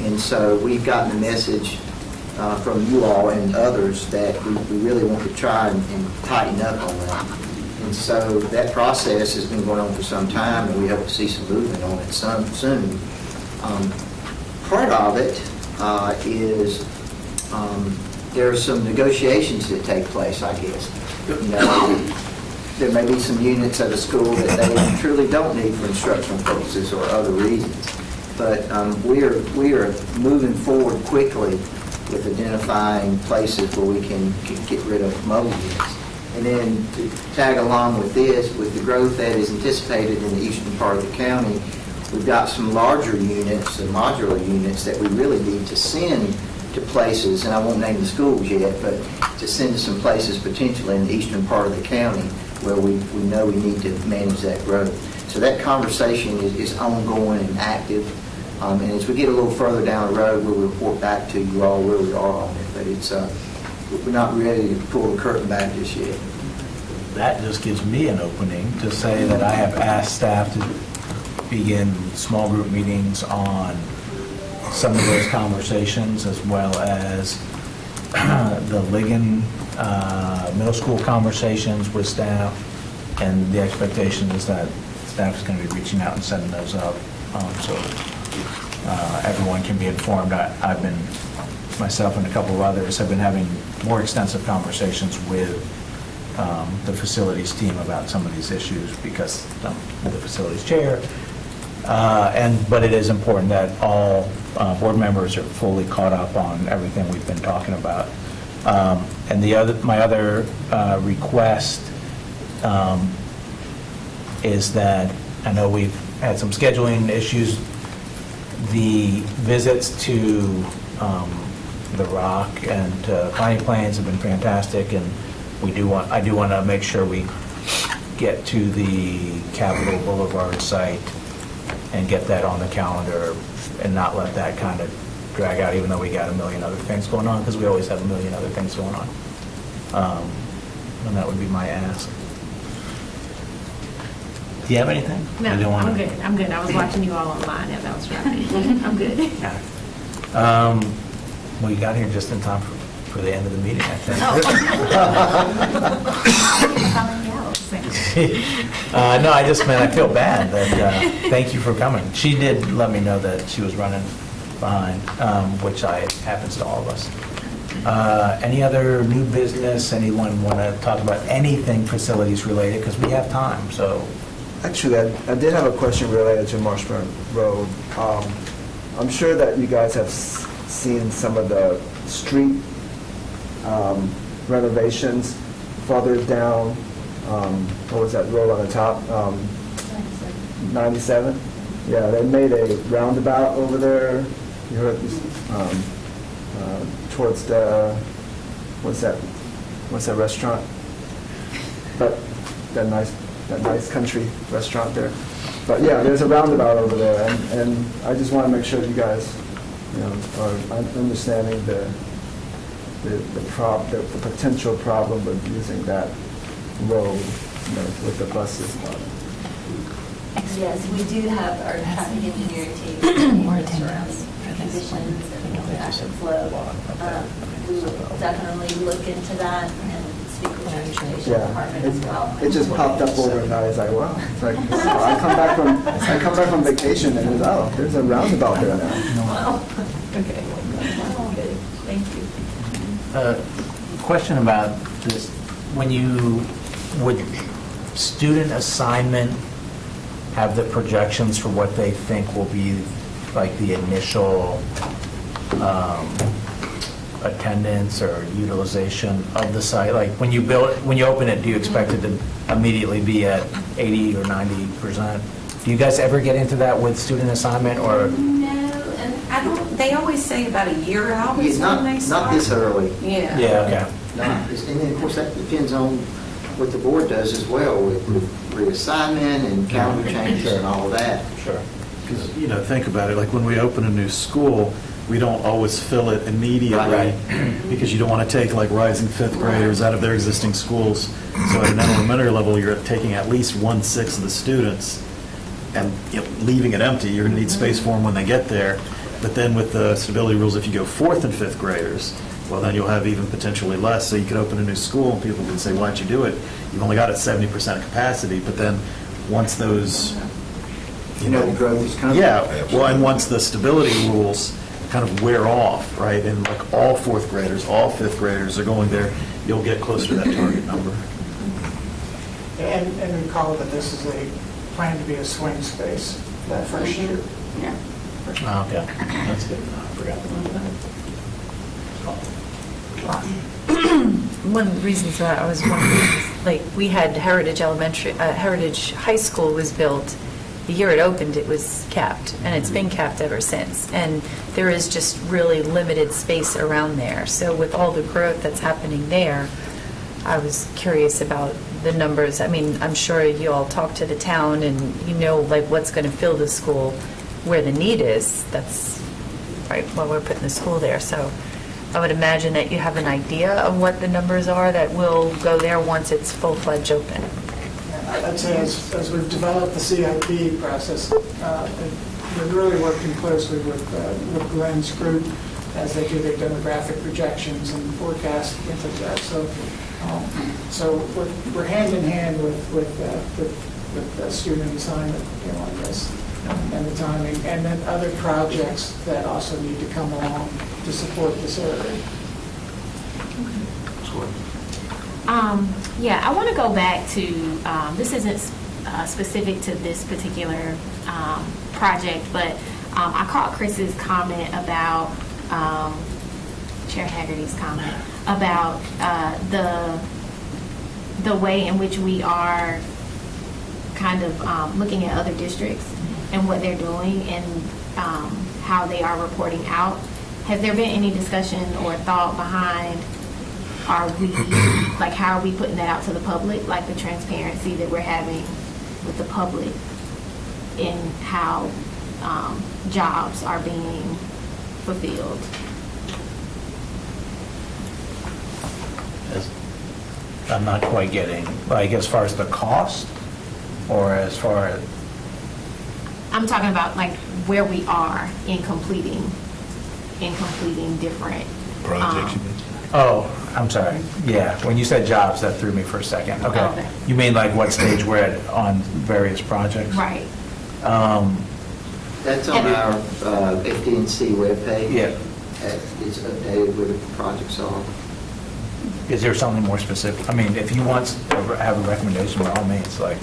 And so we've gotten a message from you all and others that we really want to try and tighten up on that. And so that process has been going on for some time, and we hope to see some movement on it soon. Part of it is there are some negotiations that take place, I guess. There may be some units at a school that they truly don't need for instructional purposes or other reasons. But we are moving forward quickly with identifying places where we can get rid of mobile units. And then to tag along with this, with the growth that is anticipated in the eastern part of the county, we've got some larger units, some modular units that we really need to send to places, and I won't name the schools yet, but to send to some places potentially in the eastern part of the county where we know we need to manage that growth. So that conversation is ongoing and active, and as we get a little further down the road, we'll report back to you all where we are on it, but it's we're not ready to pull the curtain back just yet. That just gives me an opening to say that I have asked staff to begin small group meetings on some of those conversations, as well as the Ligon middle school conversations with staff, and the expectation is that staff is going to be reaching out and setting those up, so everyone can be informed. I've been, myself and a couple of others have been having more extensive conversations with the facilities team about some of these issues, because I'm the facilities chair. But it is important that all board members are fully caught up on everything we've been talking about. And my other request is that, I know we've had some scheduling issues, the visits to the Rock and Piney Plains have been fantastic, and I do want to make sure we get to the Capitol Boulevard site and get that on the calendar and not let that kind of drag out, even though we got a million other things going on, because we always have a million other things going on. And that would be my ask. Do you have anything? No, I don't wanna- I'm good. I'm good. I was watching you all online. Yeah, that was right. I'm good. Yeah. Well, you got here just in time for the end of the meeting, I think. No, I just meant, I feel bad that, thank you for coming. She did let me know that she was running behind, which happens to all of us. Any other new business? Anyone want to talk about anything facilities related? Because we have time, so. Actually, I did have a question related to Marshburn Road. I'm sure that you guys have seen some of the street renovations. Further down, what was that road on the top? 97? Yeah, they made a roundabout over there. You heard this, towards the, what's that restaurant? But that nice country restaurant there. But yeah, there's a roundabout over there, and I just want to make sure you guys, are understanding the potential problem of using that road, with the buses. Yes, we do have our traffic engineer take more surrounding conditions and traffic flow. We will definitely look into that and speak with the transportation department as well. It just popped up overnight. I was like, wow. It's like, I come back from vacation and there's a roundabout there now. Okay. Thank you. Question about this, would student assignment have the projections for what they think will be like the initial attendance or utilization of the site? Like when you open it, do you expect it to immediately be at 80 or 90%? Do you guys ever get into that with student assignment or? No, and they always say about a year out is when they start. Not this early. Yeah. Yeah, okay. And then, of course, that depends on what the board does as well with reassignment and calendar changes and all of that. Sure. Because, think about it, like when we open a new school, we don't always fill it immediately Right. because you don't want to take like rising fifth graders out of their existing schools. So at an elementary level, you're taking at least 1/6 of the students and leaving it empty. You're going to need space for them when they get there. But then with the stability rules, if you go 4th and 5th graders, well, then you'll have even potentially less. So you could open a new school and people can say, why'd you do it? You've only got it 70% capacity. But then once those, The growth is coming. yeah, well, and once the stability rules kind of wear off, right, and like all 4th graders, all 5th graders are going there, you'll get closer to that target number. And recall that this is planned to be a swing space that first year. Yeah. Oh, okay. That's good. I forgot about that. One of the reasons that I was wondering is, like, we had Heritage High School was built, the year it opened, it was capped, and it's been capped ever since. And there is just really limited space around there. So with all the growth that's happening there, I was curious about the numbers. I mean, I'm sure you all talk to the town and like what's going to fill the school, where the need is. That's right, well, we're putting the school there. So I would imagine that you have an idea of what the numbers are that will go there once it's full-fledged open. I'd say as we've developed the CIP process, we're really working closely with Glenn's group as they do their demographic projections and forecast things like that. So we're hand in hand with the student assignment on this and the timing, and then other projects that also need to come along to support this area. Yeah, I want to go back to, this isn't specific to this particular project, but I caught Chris's comment about, Chair Haggerty's comment, about the way in which we are kind of looking at other districts and what they're doing and how they are reporting out. Has there been any discussion or thought behind, how are we putting that out to the public, like the transparency that we're having with the public in how jobs are being fulfilled? I'm not quite getting, like, as far as the cost, or as far as, I'm talking about like where we are in completing different Projects, you mean? oh, I'm sorry, yeah, when you said jobs, that threw me for a second. Okay. Okay. You mean like what stage we're at on various projects? right. That's on our FD&C webpage. Yeah. It's updated where the projects are. Is there something more specific? I mean, if you want to have a recommendation, by all means, like,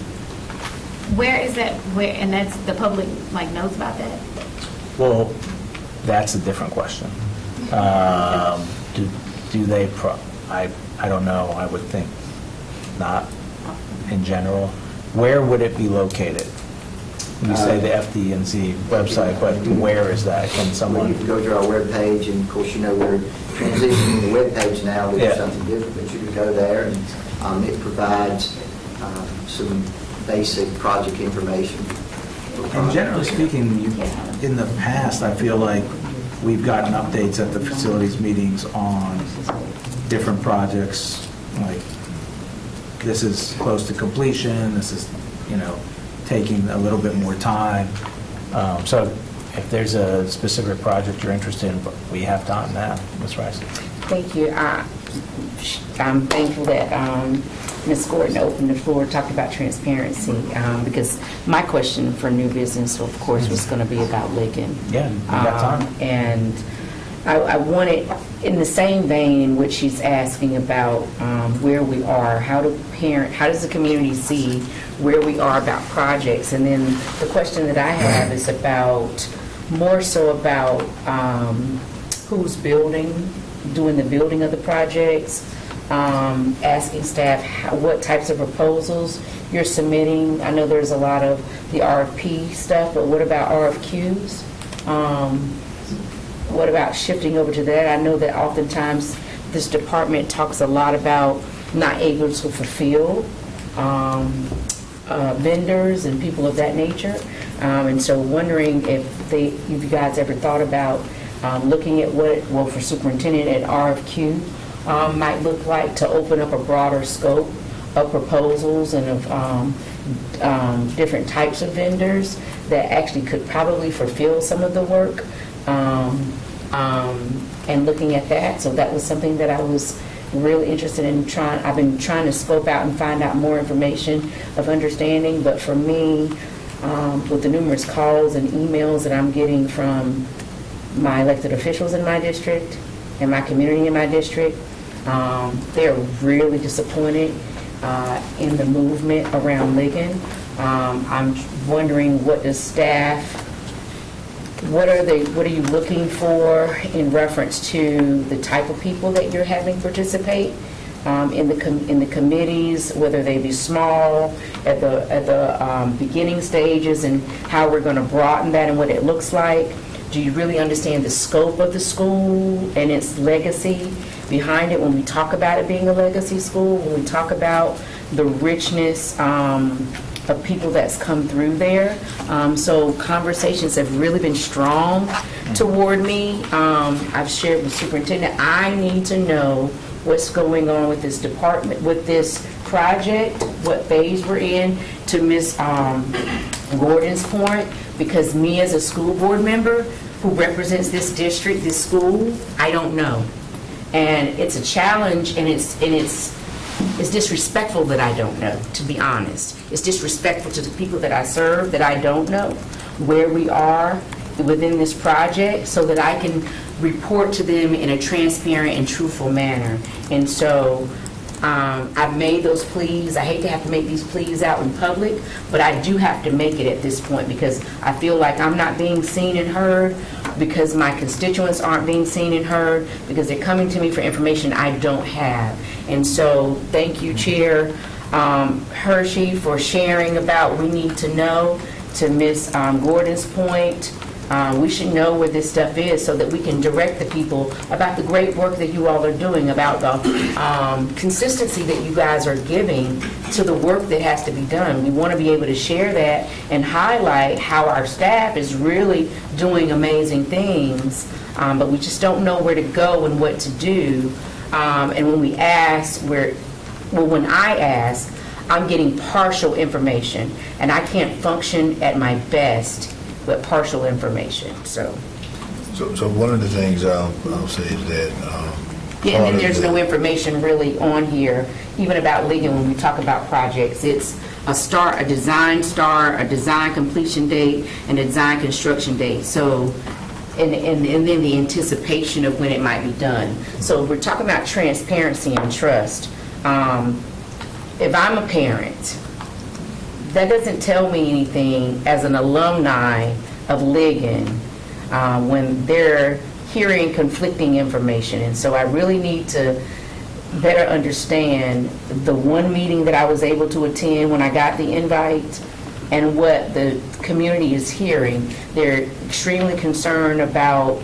Where is that? Where, and that's the public like knows about that? well, that's a different question. Do they, I don't know, I would think not in general. Where would it be located? You say the FD&Z website, but where is that? Can Well, someone? you can go to our webpage, and of course, we're transitioning the webpage now to do Yeah. something different, but you can go there, and it provides some basic project information. And generally speaking, in the past, I feel like we've gotten updates at the facilities meetings on different projects, like this is close to completion, this is, taking a little bit more time. So if there's a specific project you're interested in, we have time now. Ms. Rice? Thank you. I'm thankful that Ms. Gordon opened the floor, talked about transparency, because my question for new business, of course, was going to be about Ligon. Yeah, we got time. And I wanted, in the same vein in which she's asking about where we are, how does the community see where we are about projects? And then the question that I have is more so about who's doing the building of the projects, asking staff what types of proposals you're submitting. I know there's a lot of the RFP stuff, but what about RFQs? What about shifting over to that? I know that oftentimes this department talks a lot about not able to fulfill vendors and people of that nature. And so wondering if you guys ever thought about looking at for superintendent, an RFQ might look like to open up a broader scope of proposals and of different types of vendors that actually could probably fulfill some of the work. And looking at that, so that was something that I was really interested in trying. I've been trying to scope out and find out more information of understanding, but for me, with the numerous calls and emails that I'm getting from my elected officials in my district and my community in my district, they're really disappointed in the movement around Ligon. I'm wondering, what does staff, what are you looking for in reference to the type of people that you're having participate in the committees, whether they be small at the beginning stages, and how we're going to broaden that and what it looks like? Do you really understand the scope of the school and its legacy behind it when we talk about it being a legacy school, when we talk about the richness of people that's come through there? So conversations have really been strong toward me. I've shared with superintendent, I need to know what's going on with this department, with this project, what phase we're in, to Ms. Gordon's point, because me as a school board member who represents this district, this school, I don't know. And it's a challenge, and it's disrespectful that I don't know, to be honest. It's disrespectful to the people that I serve that I don't know where we are within this project, so that I can report to them in a transparent and truthful manner. And so I've made those pleas. I hate to have to make these pleas out in public, but I do have to make it at this point, because I feel like I'm not being seen and heard, because my constituents aren't being seen and heard, because they're coming to me for information I don't have. And so thank you, Chair Hershey, for sharing about we need to know. To Ms. Gordon's point, we should know where this stuff is so that we can direct the people about the great work that you all are doing, about the consistency that you guys are giving to the work that has to be done. We want to be able to share that and highlight how our staff is really doing amazing things, but we just don't know where to go and what to do. And when we ask, when I ask, I'm getting partial information, and I can't function at my best with partial information. So one of the things I'll say is that. Yeah, and then there's no information really on here, even about Ligon when we talk about projects. It's a design start, a design completion date, and a design construction date. So, and then the anticipation of when it might be done. So we're talking about transparency and trust. If I'm a parent, that doesn't tell me anything as an alumni of Ligon when they're hearing conflicting information. And so I really need to better understand the one meeting that I was able to attend when I got the invite and what the community is hearing. They're extremely concerned about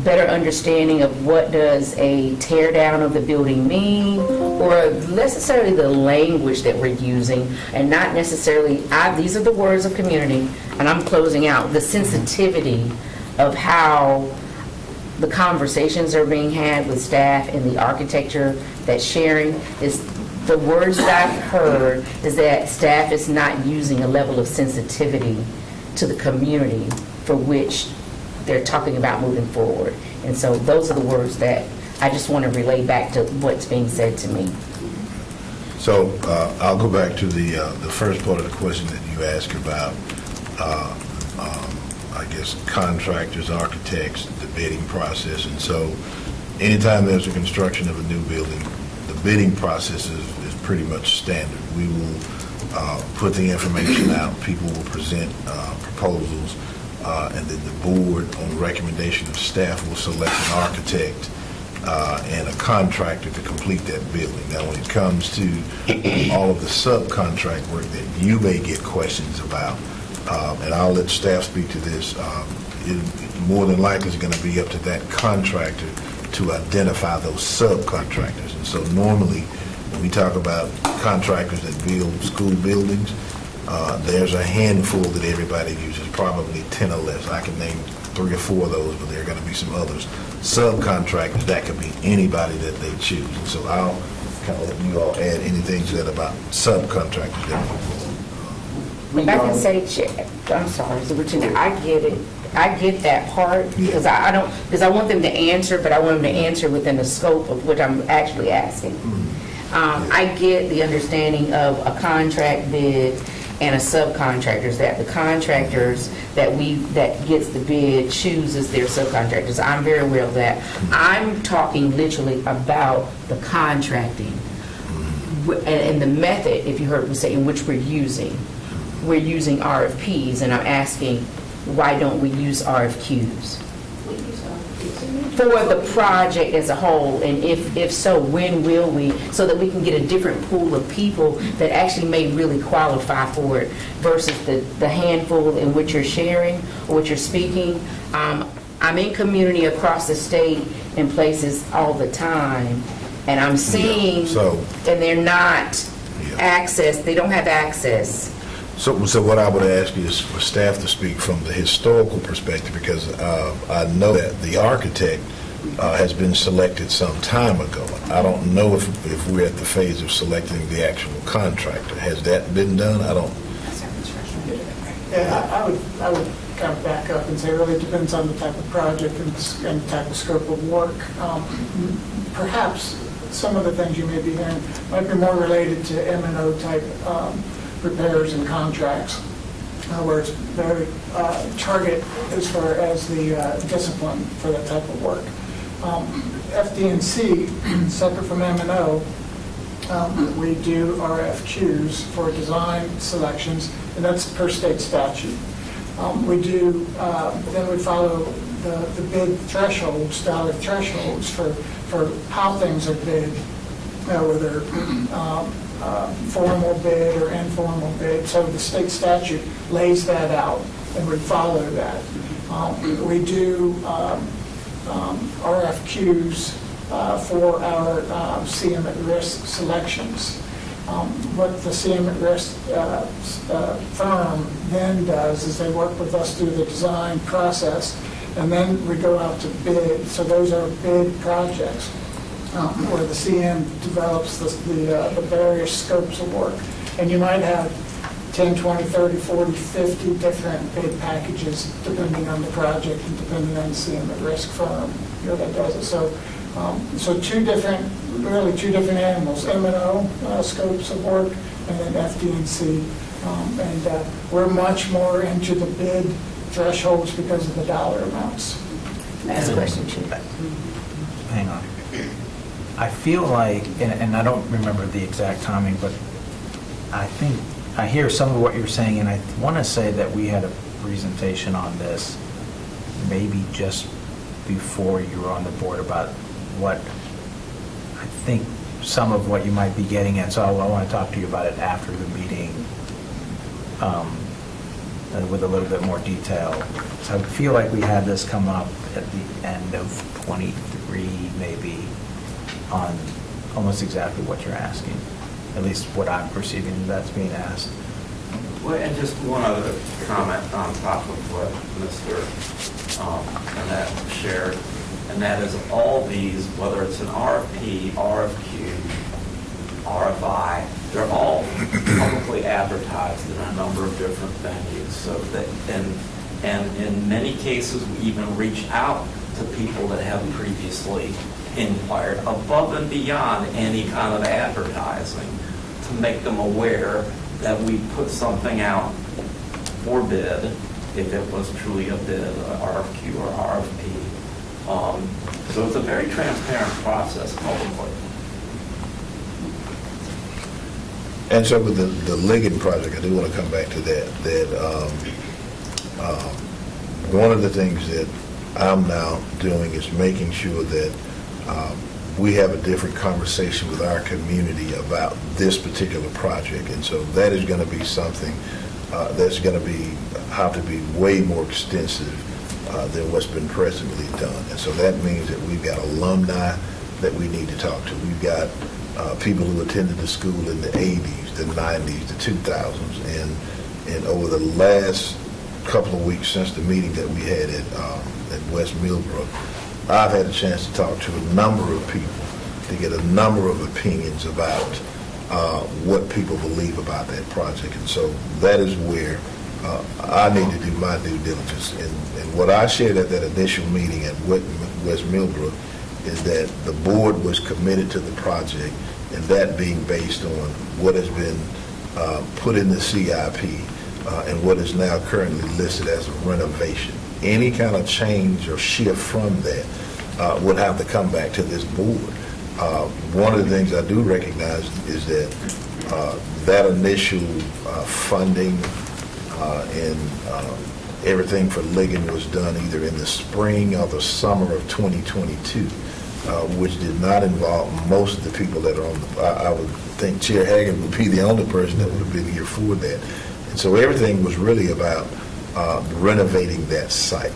better understanding of what does a tear down of the building mean, or necessarily the language that we're using, and not necessarily, these are the words of community, and I'm closing out, the sensitivity of how the conversations are being had with staff and the architecture that's sharing. Is the words that I've heard is that staff is not using a level of sensitivity to the community for which they're talking about moving forward. And so those are the words that I just want to relay back to what's being said to me. So I'll go back to the first part of the question that you asked about, I guess, contractors, architects, the bidding process. And so anytime there's a construction of a new building, the bidding process is pretty much standard. We will put the information out, people will present proposals, and then the board, on recommendation of staff, will select an architect and a contractor to complete that building. Now, when it comes to all of the subcontract work that you may get questions about, and I'll let staff speak to this, it more than likely is going to be up to that contractor to identify those subcontractors. And so normally, when we talk about contractors that build school buildings, there's a handful that everybody uses, probably 10 or less. I can name 3 or 4 of those, but there are going to be some others. Subcontractors, that could be anybody that they choose. And so I'll kind of let you all add anything to that about subcontractors. If I can say, I'm sorry, Superintendent, I get it. I get that part, because I want them to answer, but I want them to answer within the scope of what I'm actually asking. I get the understanding of a contract bid and a subcontractors, that the contractors that gets the bid chooses their subcontractors. I'm very aware of that. I'm talking literally about the contracting and the method, if you heard me say, in which we're using. We're using RFPs, and I'm asking, why don't we use RFQs? For the project as a whole, and if so, when will we, so that we can get a different pool of people that actually may really qualify for it versus the handful in which you're sharing or what you're speaking. I'm in community across the state in places all the time, and I'm seeing, and they're not they don't have access. So what I would ask you is for staff to speak from the historical perspective, because I know that the architect has been selected some time ago. I don't know if we're at the phase of selecting the actual contractor. Has that been done? I don't. Yeah, I would kind of back up and say it really depends on the type of project and the type of scope of work. Perhaps some of the things you may be hearing might be more related to M&O type repairs and contracts, where it's very target as far as the discipline for that type of work. FD&C, separate from M&O, we do RFQs for design selections, and that's per state statute. We do, then we follow the bid thresholds, dollar thresholds for how things are bid, whether formal bid or informal bid. So the state statute lays that out, and we follow that. We do RFQs for our CM at risk selections. What the CM at risk firm then does is they work with us through the design process, and then we go out to bid. So those are bid projects where the CM develops the various scopes of work. And you might have 10, 20, 30, 40, 50 different bid packages depending on the project and depending on the CM at risk firm that does it. So two different animals, M&O scopes of work, and then FD&C. And we're much more into the bid thresholds because of the dollar amounts. That's a question, Chief. Hang on. I feel like, and I don't remember the exact timing, but I think I hear some of what you're saying, and I want to say that we had a presentation on this maybe just before you were on the board about what I think some of what you might be getting at, so I want to talk to you about it after the meeting with a little bit more detail. So I feel like we had this come up at the end of '23, maybe, on almost exactly what you're asking, at least what I'm perceiving that's being asked. Well, and just one other comment on top of what Mr. Annette shared, and that is all these, whether it's an RFP, RFQ, RFI, they're all publicly advertised in a number of different venues. So that, and in many cases, we even reach out to people that have previously inquired above and beyond any kind of advertising to make them aware that we put something out for bid, if it was truly a bid, a RFQ or RFP. So it's a very transparent process publicly. And so with the Ligon project, I do want to come back to that, one of the things that I'm now doing is making sure that we have a different conversation with our community about this particular project. And so that is going to be something that's going to have to be way more extensive than what's been presently done. And so that means that we've got alumni that we need to talk to. We've got people who attended the school in the 80s, the 90s, the 2000s. And over the last couple of weeks since the meeting that we had at West Millbrook, I've had a chance to talk to a number of people to get a number of opinions about what people believe about that project. And so that is where I need to do my due diligence. And what I shared at that initial meeting at West Millbrook is that the board was committed to the project, and that being based on what has been put in the CIP and what is now currently listed as a renovation. Any kind of change or shift from that would have to come back to this board. One of the things I do recognize is that that initial funding and everything for Ligon was done either in the spring or the summer of 2022, which did not involve most of the people that are on the, I would think Chair Hagan would be the only person that would have been here for that. And so everything was really about renovating that site.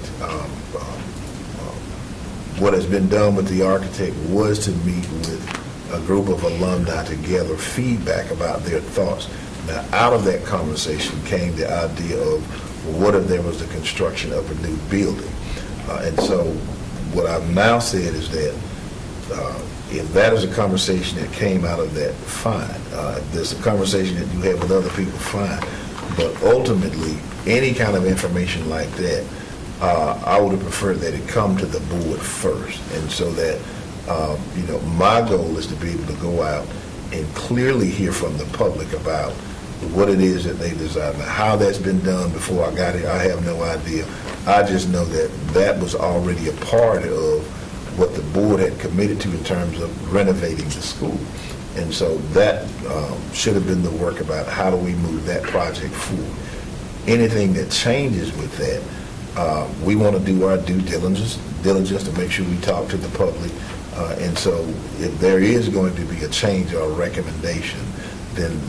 What has been done with the architect was to meet with a group of alumni to gather feedback about their thoughts. Now, out of that conversation came the idea of, well, what if there was the construction of a new building? And so what I've now said is that if that is a conversation that came out of that, fine. If there's a conversation that you have with other people, fine. But ultimately, any kind of information like that, I would have preferred that it come to the board first. And so that, my goal is to be able to go out and clearly hear from the public about what it is that they desire. Now, how that's been done before I got here, I have no idea. I just know that that was already a part of what the board had committed to in terms of renovating the school. And so that should have been the work about how do we move that project forward. Anything that changes with that, we want to do our due diligence to make sure we talk to the public. And so if there is going to be a change or a recommendation, then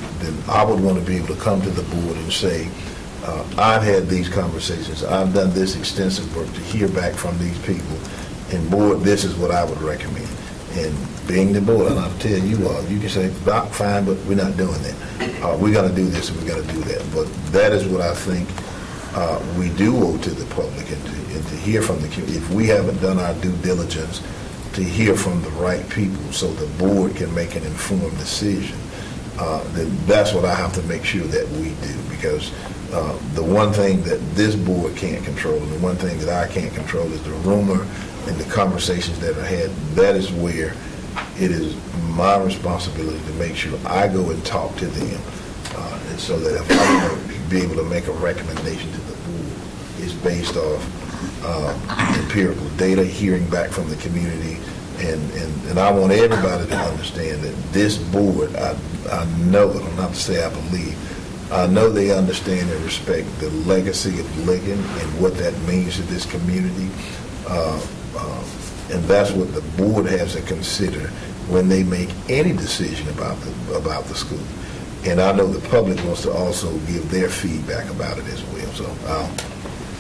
I would want to be able to come to the board and say, I've had these conversations, I've done this extensive work to hear back from these people, and board, this is what I would recommend. And being the board, and I'll tell you all, you can say, Doc, fine, but we're not doing that. We're going to do this and we're going to do that. But that is what I think we do owe to the public and to hear from the community. If we haven't done our due diligence to hear from the right people so the board can make an informed decision, then that's what I have to make sure that we do. Because the one thing that this board can't control and the one thing that I can't control is the rumor and the conversations that are had. That is where it is my responsibility to make sure I go and talk to them. And so that if I want to be able to make a recommendation to the board, it's based off empirical data, hearing back from the community. And I want everybody to understand that this board, I know, and not to say I believe, I know they understand and respect the legacy of Ligon and what that means to this community. And that's what the board has to consider when they make any decision about the school. And I know the public wants to also give their feedback about it as well. So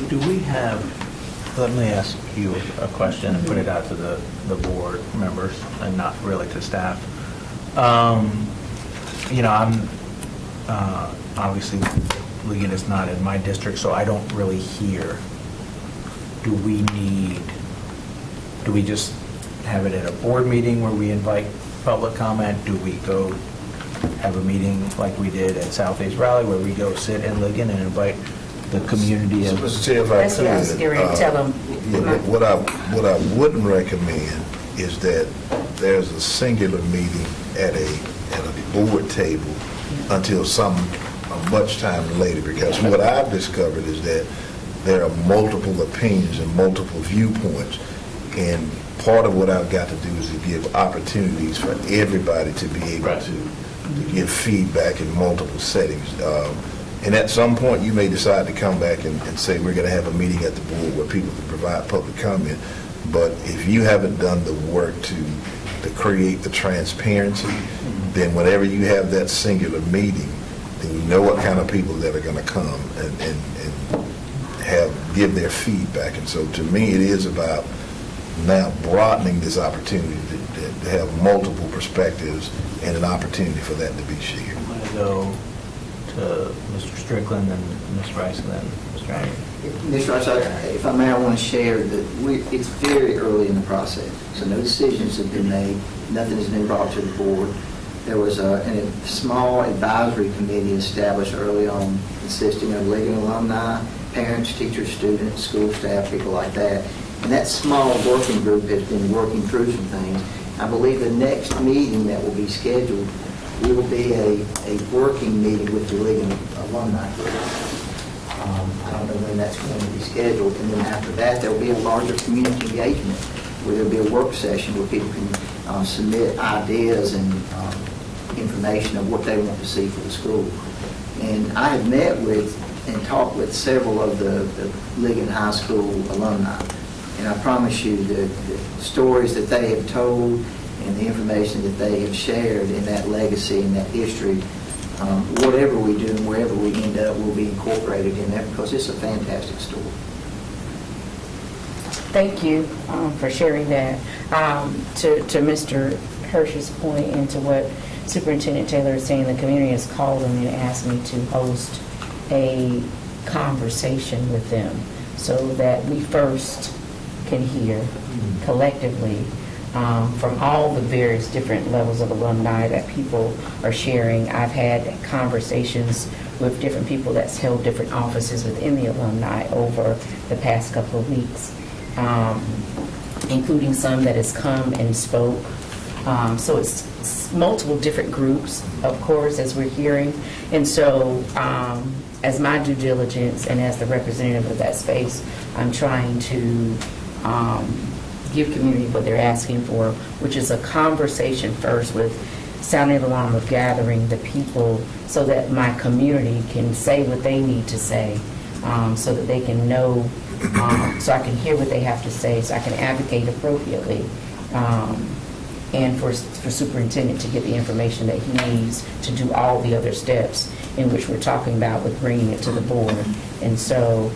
Do we have, let me ask you a question and put it out to the board members and not really to staff. You know, I'm, obviously, Ligon is not in my district, so I don't really hear. Do we just have it at a board meeting where we invite public comment? Do we go have a meeting like we did at Southeast Raleigh where we go sit in Ligon and invite the community? So, of Mr. Chair, if I That's what I was could, getting ready to tell them. yeah, what I wouldn't recommend is that there's a singular meeting at a board table until much time later, because what I've discovered is that there are multiple opinions and multiple viewpoints, and part of what I've got to do is to give opportunities for everybody to be able Right. to give feedback in multiple settings. And at some point, you may decide to come back and say, we're going to have a meeting at the board where people can provide public comment. But if you haven't done the work to create the transparency, then whenever you have that singular meeting, then you know what kind of people that are going to come and give their feedback. And so to me, it is about now broadening this opportunity to have multiple perspectives and an opportunity for that to be shared. I'm going to go to Mr. Strickland and Ms. Rice and then Mr. Agnew. Ms. Rice, if I may, I want to share that it's very early in the process, so no decisions have been made, nothing has been brought to the board. There was a small advisory committee established early on consisting of Ligon alumni, parents, teachers, students, school staff, people like that. And that small working group has been working through some things. I believe the next meeting that will be scheduled will be a working meeting with the Ligon alumni group. I don't know when that's going to be scheduled. And then after that, there will be a larger community engagement where there will be a work session where people can submit ideas and information of what they want to see for the school. And I have met with and talked with several of the Ligon High School alumni. And I promise you the stories that they have told and the information that they have shared in that legacy and that history, whatever we do and wherever we end up will be incorporated in there because it's a fantastic story. Thank you for sharing that. To Mr. Hirsch's point and to what Superintendent Taylor is saying, the community has called me and asked me to host a conversation with them so that we first can hear collectively from all the various different levels of alumni that people are sharing. I've had conversations with different people that's held different offices within the alumni over the past couple of weeks, including some that has come and spoke. So it's multiple different groups, of course, as we're hearing. And so as my due diligence and as the representative of that space, I'm trying to give community what they're asking for, which is a conversation first with sounding the alarm of gathering the people so that my community can say what they need to say, so that they can know, so I can hear what they have to say, so I can advocate appropriately, and for superintendent to get the information that he needs to do all the other steps in which we're talking about with bringing it to the board. And so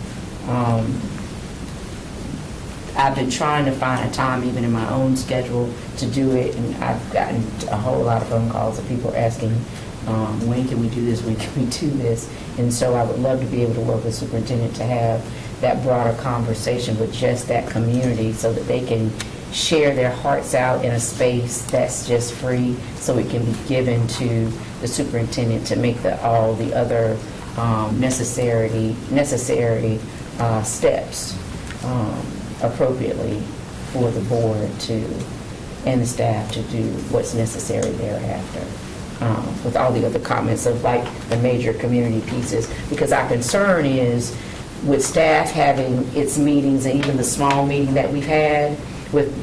I've been trying to find a time, even in my own schedule, to do it, and I've gotten a whole lot of phone calls of people asking, when can we do this, when can we do this? And so I would love to be able to work with superintendent to have that broader conversation with just that community so that they can share their hearts out in a space that's just free, so it can be given to the superintendent to make all the other necessary steps appropriately for the board and the staff to do what's necessary thereafter. With all the other comments of like the major community pieces, because our concern is with staff having its meetings and even the small meeting that we've had with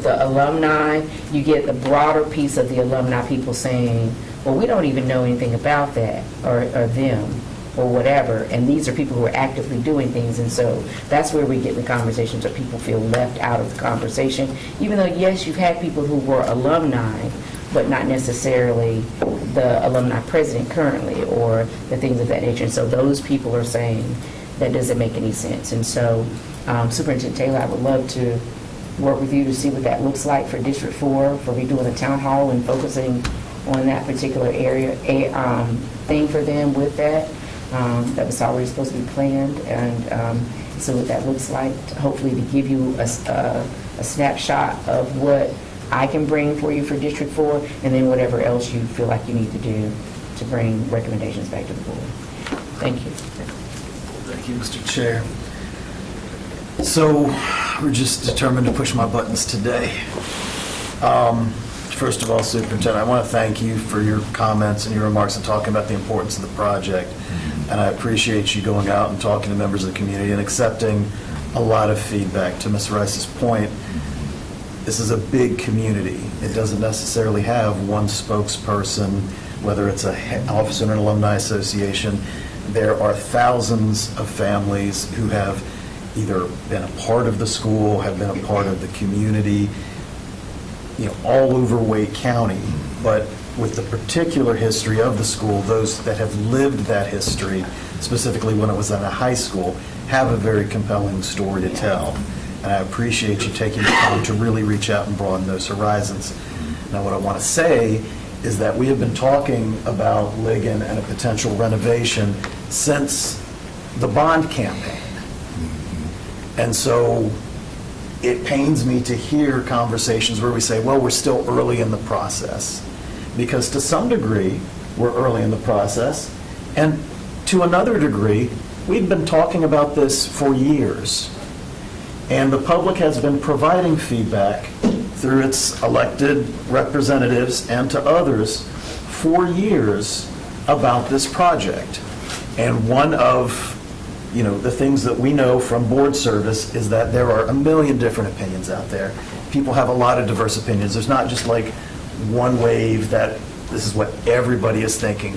the alumni, you get the broader piece of the alumni people saying, well, we don't even know anything about that or them. or whatever, and these are people who are actively doing things, and so that's where we get in the conversations where people feel left out of the conversation, even though, yes, you've had people who were alumni, but not necessarily the alumni president currently, or the things of that nature. And so those people are saying that doesn't make any sense. And so Superintendent Taylor, I would love to work with you to see what that looks like for District 4, for redoing the town hall and focusing on that particular area, thing for them with that. That was already supposed to be planned, and so what that looks like, hopefully to give you a snapshot of what I can bring for you for District 4, and then whatever else you feel like you need to do to bring recommendations back to the board. Thank you. Thank you, Mr. Chair. So we're just determined to push my buttons today. First of all, Superintendent, I want to thank you for your comments and your remarks and talking about the importance of the project. And I appreciate you going out and talking to members of the community and accepting a lot of feedback. To Ms. Rice's point, this is a big community. It doesn't necessarily have one spokesperson, whether it's an officer in an alumni association. There are thousands of families who have either been a part of the school, have been a part of the community, all over Wake County, but with the particular history of the school, those that have lived that history, specifically when it was in a high school, have a very compelling story to tell. And I appreciate you taking the time to really reach out and broaden those horizons. Now, what I want to say is that we have been talking about Ligon and a potential renovation since the bond campaign. And so it pains me to hear conversations where we say, well, we're still early in the process. Because to some degree, we're early in the process. And to another degree, we've been talking about this for years. And the public has been providing feedback through its elected representatives and to others for years about this project. And one of the things that we know from board service is that there are a million different opinions out there. People have a lot of diverse opinions. There's not just like one wave that this is what everybody is thinking.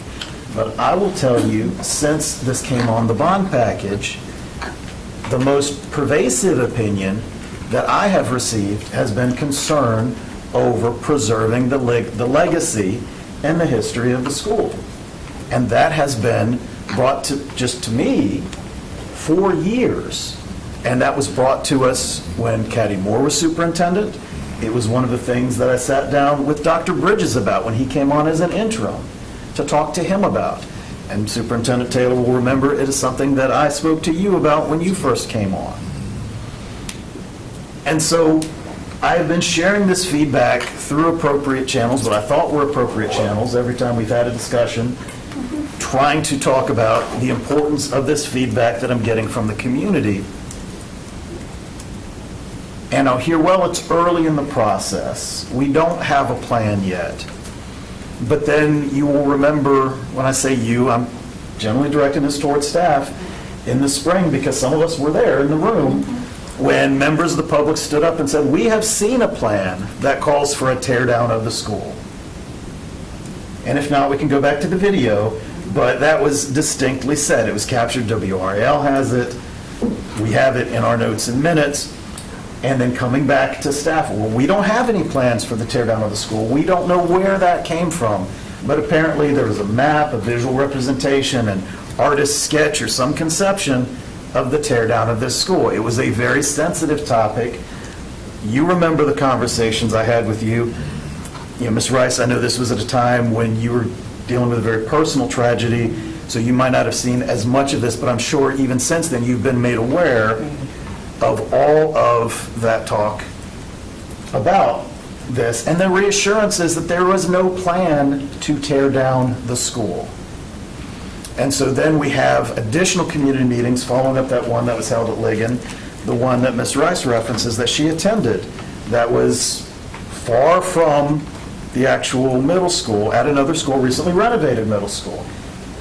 But I will tell you, since this came on the bond package, the most pervasive opinion that I have received has been concern over preserving the legacy and the history of the school. And that has been brought to me for years. And that was brought to us when Caddy Moore was superintendent. It was one of the things that I sat down with Dr. Bridges about when he came on as an interim to talk to him about. And Superintendent Taylor will remember it is something that I spoke to you about when you first came on. And so I have been sharing this feedback through appropriate channels, what I thought were appropriate channels, every time we've had a discussion, trying to talk about the importance of this feedback that I'm getting from the community. And I'll hear, well, it's early in the process. We don't have a plan yet. But then you will remember, when I say you, I'm generally directing this towards staff, in the spring, because some of us were there in the room, when members of the public stood up and said, we have seen a plan that calls for a tear down of the school. And if not, we can go back to the video, but that was distinctly said. It was captured, WRAL has it, we have it in our notes and minutes. And then coming back to staff, well, we don't have any plans for the tear down of the school. We don't know where that came from. But apparently there was a map, a visual representation, an artist's sketch or some conception of the tear down of this school. It was a very sensitive topic. You remember the conversations I had with you. Ms. Rice, I know this was at a time when you were dealing with a very personal tragedy, so you might not have seen as much of this, but I'm sure even since then you've been made aware of all of that talk about this, and the reassurance is that there was no plan to tear down the school. And so then we have additional community meetings following up that one that was held at Ligon, the one that Ms. Rice references that she attended, that was far from the actual middle school, at another school, recently renovated middle school.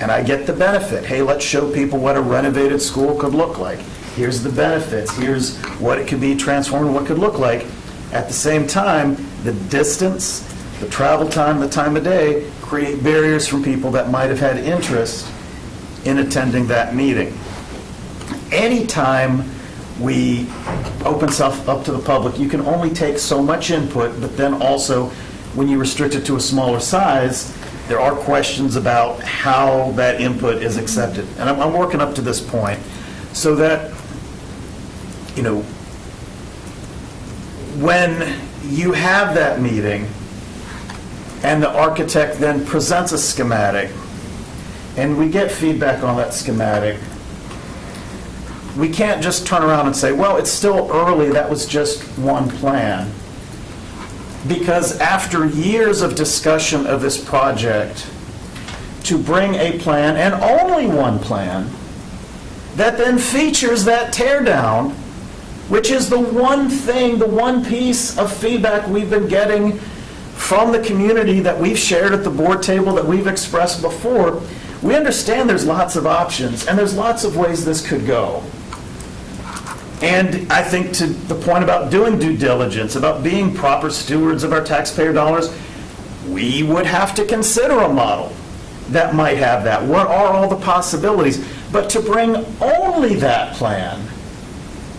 And I get the benefit. Hey, let's show people what a renovated school could look like. Here's the benefits. Here's what it could be transformed, what it could look like. At the same time, the distance, the travel time, the time of day create barriers from people that might have had interest in attending that meeting. Anytime we open stuff up to the public, you can only take so much input, but then also, when you restrict it to a smaller size, there are questions about how that input is accepted. And I'm working up to this point so that, you know, when you have that meeting and the architect then presents a schematic and we get feedback on that schematic, we can't just turn around and say, well, it's still early, that was just one plan. Because after years of discussion of this project, to bring a plan, and only one plan, that then features that tear down, which is the one thing, the one piece of feedback we've been getting from the community that we've shared at the board table, that we've expressed before, we understand there's lots of options, and there's lots of ways this could go. And I think to the point about doing due diligence, about being proper stewards of our taxpayer dollars, we would have to consider a model that might have that. What are all the possibilities? But to bring only that plan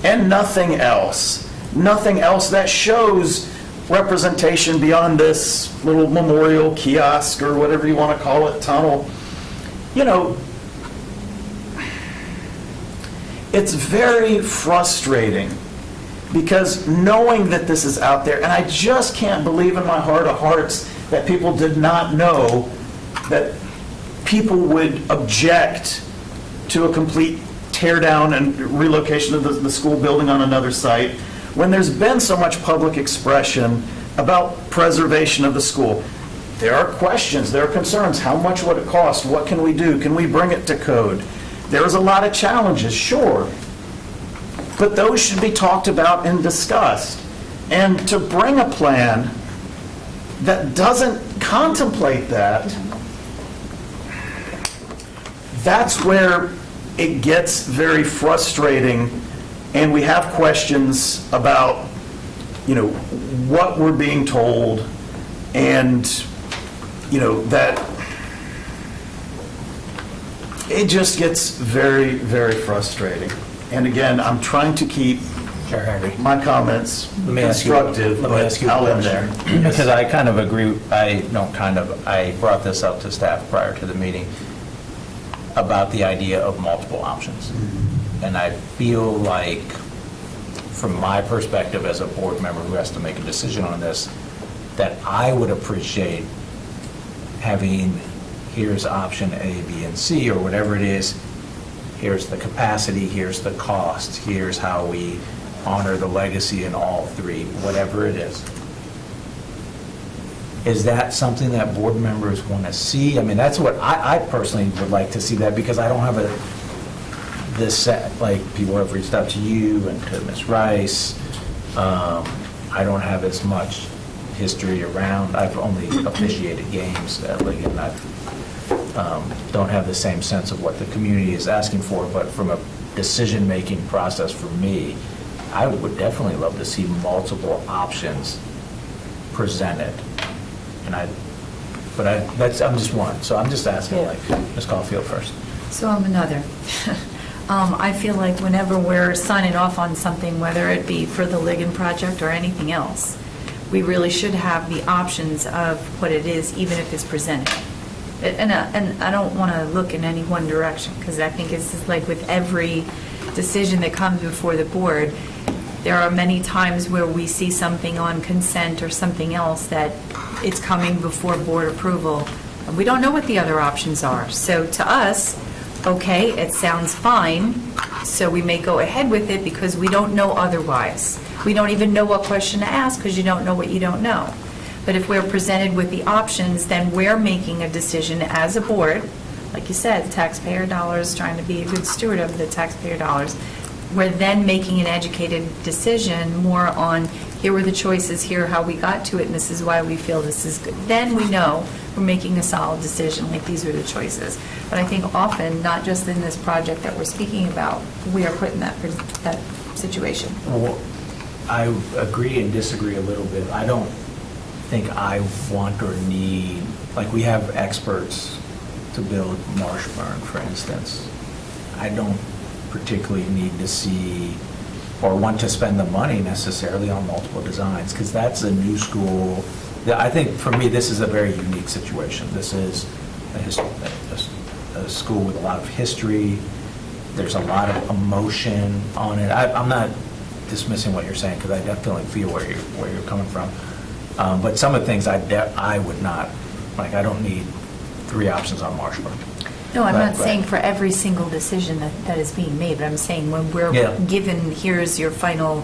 and nothing else that shows representation beyond this little memorial kiosk or whatever you want to call it, tunnel, you know, it's very frustrating because knowing that this is out there, and I just can't believe in my heart of hearts that people did not know that people would object to a complete tear down and relocation of the school building on another site, when there's been so much public expression about preservation of the school. There are questions, there are concerns. How much would it cost? What can we do? Can we bring it to code? There's a lot of challenges, sure, but those should be talked about and discussed. And to bring a plan that doesn't contemplate that, that's where it gets very frustrating, and we have questions about, you know, what we're being told, and, you know, that it just gets very, very frustrating. And again, I'm trying to keep my comments constructive, but I'll end there. Because I kind of agree, I brought this up to staff prior to the meeting about the idea of multiple options. And I feel like, from my perspective as a board member who has to make a decision on this, that I would appreciate having, here's option A, B, and C, or whatever it is, here's the capacity, here's the cost, here's how we honor the legacy in all three, whatever it is. Is that something that board members want to see? I mean, that's what I personally would like to see, that, because I don't have this set, like, people have reached out to you and to Ms. Rice. I don't have as much history around, I've only officiated games at Ligon. I don't have the same sense of what the community is asking for, but from a decision-making process for me, I would definitely love to see multiple options presented. And I'm just one, so I'm just asking, like, Ms. Caulfield first. So I'm another. I feel like whenever we're signing off on something, whether it be for the Ligon project or anything else, we really should have the options of what it is, even if it's presented. And I don't want to look in any one direction, because I think it's just like with every decision that comes before the board, there are many times where we see something on consent or something else that it's coming before board approval, and we don't know what the other options are. So to us, okay, it sounds fine, so we may go ahead with it because we don't know otherwise. We don't even know what question to ask because you don't know what you don't know. But if we're presented with the options, then we're making a decision as a board, like you said, taxpayer dollars, trying to be a good steward of the taxpayer dollars. We're then making an educated decision more on, here were the choices, here how we got to it, and this is why we feel this is good. Then we know we're making a solid decision, like these are the choices. But I think often, not just in this project that we're speaking about, we are put in that situation. Well, I agree and disagree a little bit. I don't think I want or need, like, we have experts to build Marshburn, for instance, I don't particularly need to see or want to spend the money necessarily on multiple designs, because that's a new school. Yeah, I think for me, this is a very unique situation. This is a school with a lot of history. There's a lot of emotion on it. I'm not dismissing what you're saying, because I definitely feel where you're coming from. But some of the things I would not, like, I don't need 3 options on Marshburn. No, I'm Right, not saying right. for every single decision that is being made, but I'm saying when we're Yeah. given, here's your final,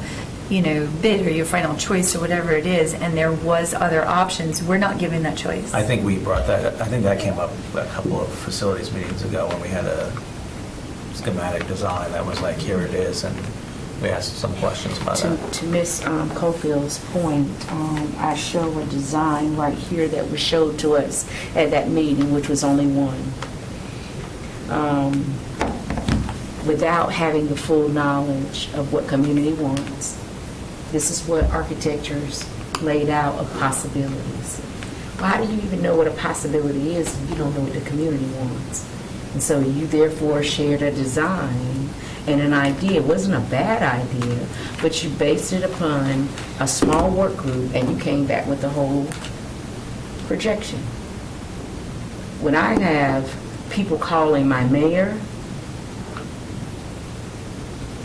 bid or your final choice or whatever it is, and there was other options, we're not given that choice. I think we brought that, I think that came up a couple of facilities meetings ago when we had a schematic design that was like, here it is, and we asked some questions about that. To Ms. Cofield's point, I show a design right here that was showed to us at that meeting, which was only one. Without having the full knowledge of what community wants. This is what architecture's laid out of possibilities. Well, how do you even know what a possibility is if you don't know what the community wants? And so you therefore shared a design and an idea. It wasn't a bad idea, but you based it upon a small work group and you came back with the whole projection. When I have people calling my mayor,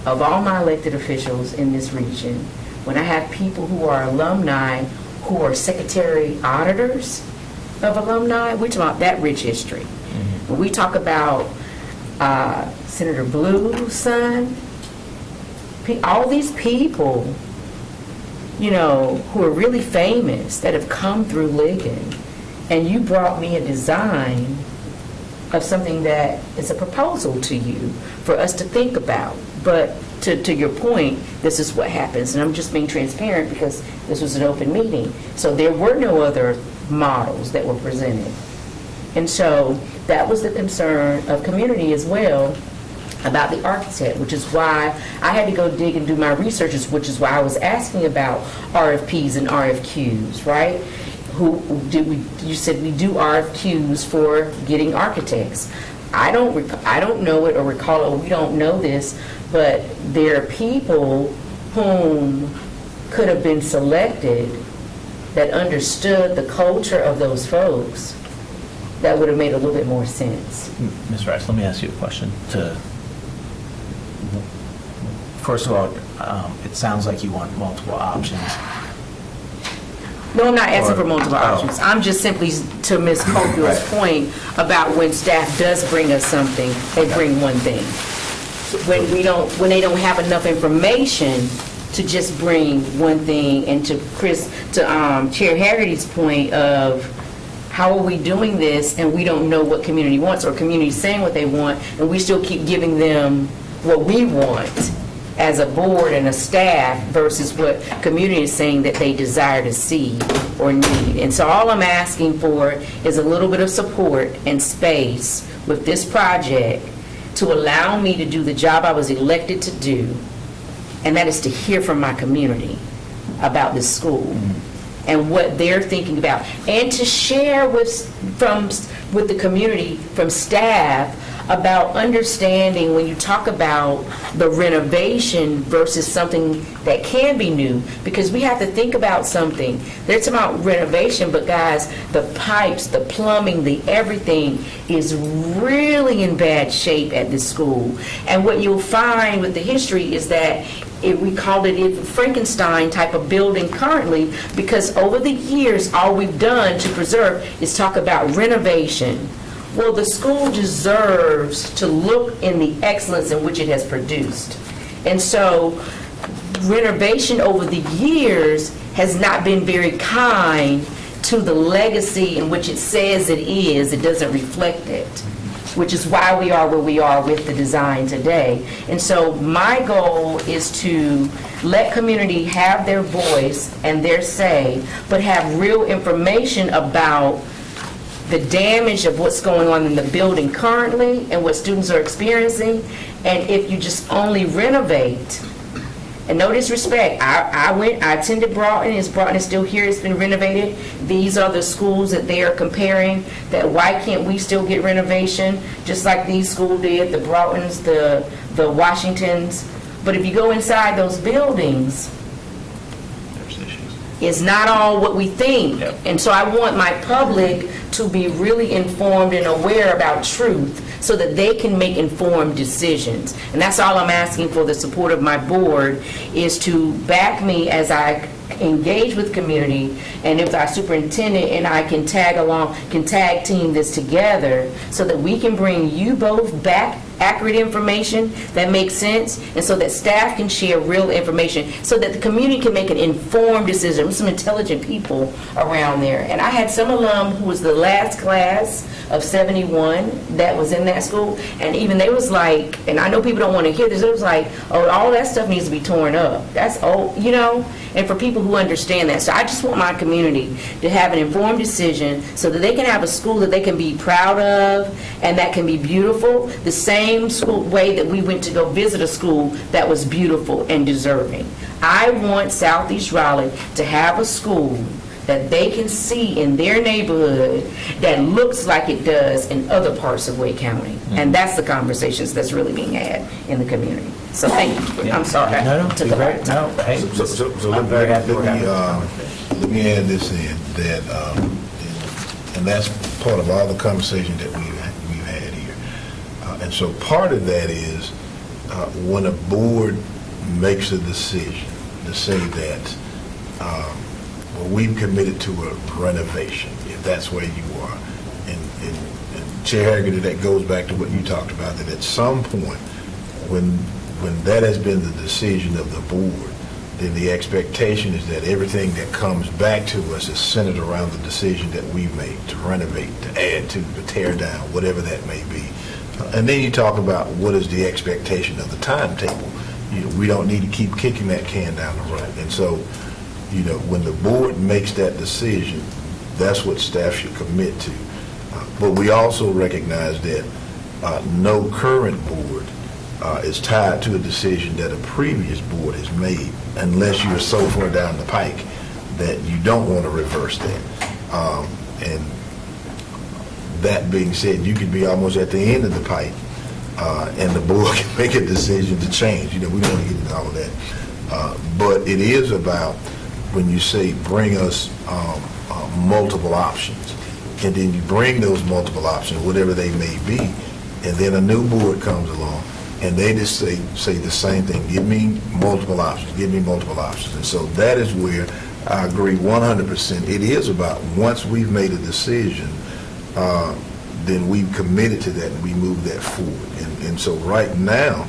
of all my elected officials in this region, when I have people who are alumni, who are secretary auditors of alumni, we're talking about that rich history. When we talk about Senator Blue's son, all these people, who are really famous that have come through Ligon, and you brought me a design of something that is a proposal to you for us to think about. But to your point, this is what happens. And I'm just being transparent because this was an open meeting. So there were no other models that were presented. And so that was the concern of community as well about the architect, which is why I had to go dig and do my researches, which is why I was asking about RFPs and RFQs, right? You said we do RFQs for getting architects. I don't know it or recall it, or we don't know this, but there are people whom could have been selected that understood the culture of those folks that would have made a little bit more sense. Ms. Rice, let me ask you a question. First of all, it sounds like you want multiple options. No, I'm not asking for multiple Oh. options. I'm just simply, to Ms. Cofield's point, about when staff does bring us something, they bring one thing. When they don't have enough information to just bring one thing, and to Chair Haggerty's point of, how are we doing this and we don't know what community wants, or community saying what they want, and we still keep giving them what we want as a board and a staff versus what community is saying that they desire to see or need. And so all I'm asking for is a little bit of support and space with this project to allow me to do the job I was elected to do, and that is to hear from my community about this school and what they're thinking about, and to share with the community, from staff, about understanding when you talk about the renovation versus something that can be new, because we have to think about something. There's about renovation, but guys, the pipes, the plumbing, the everything is really in bad shape at this school. And what you'll find with the history is that we called it a Frankenstein type of building currently, because over the years, all we've done to preserve is talk about renovation. Well, the school deserves to look in the excellence in which it has produced. And so renovation over the years has not been very kind to the legacy in which it says it is. It doesn't reflect it, which is why we are where we are with the design today. And so my goal is to let community have their voice and their say, but have real information about the damage of what's going on in the building currently and what students are experiencing. And if you just only renovate, And no disrespect, I attended Broughton, Broughton is still here, it's been renovated. These are the schools that they are comparing, that why can't we still get renovation, just like these schools did, the Broughtons, the Washingtons. But if you go inside those buildings, There's issues. it's not all what we think. Yep. And so I want my public to be really informed and aware about truth so that they can make informed decisions. And that's all I'm asking for, the support of my board, is to back me as I engage with community, and if our superintendent and I can tag team this together so that we can bring you both back accurate information that makes sense, and so that staff can share real information, so that the community can make an informed decision. There's some intelligent people around there. And I had some alum who was the last class of 71 that was in that school, and even they was like, and I know people don't want to hear this, it was like, oh, all that stuff needs to be torn up. That's old, you know, and for people who understand that. So I just want my community to have an informed decision so that they can have a school that they can be proud of and that can be beautiful, the same school way that we went to go visit a school that was beautiful and deserving. I want Southeast Raleigh to have a school that they can see in their neighborhood that looks like it does in other parts of Wake County. And that's the conversations that's really being had in the community. So thank you. I'm sorry. No, Took you're a lot right. of time. No, hey, So I'm very happy we're having this let conversation. me add this in, that, and that's part of all the conversation that we've had here. And so part of that is when a board makes a decision to say that, well, we've committed to a renovation, if that's where you are. And Chair Hagerty, that goes back to what you talked about, that at some point, when that has been the decision of the board, then the expectation is that everything that comes back to us is centered around the decision that we made to renovate, to add to, to tear down, whatever that may be. And then you talk about what is the expectation of the timetable. We don't need to keep kicking that can down the road. And so, when the board makes that decision, that's what staff should commit to. But we also recognize that no current board is tied to a decision that a previous board has made, unless you're so far down the pike that you don't want to reverse that. And that being said, you could be almost at the end of the pipe, and the board can make a decision to change. We don't want to get into all of that. But it is about when you say bring us multiple options, and then you bring those multiple options, whatever they may be, and then a new board comes along, and they just say the same thing, give me multiple options, give me multiple options. And so that is where I agree 100%. It is about, once we've made a decision, then we've committed to that and we move that forward. And so right now,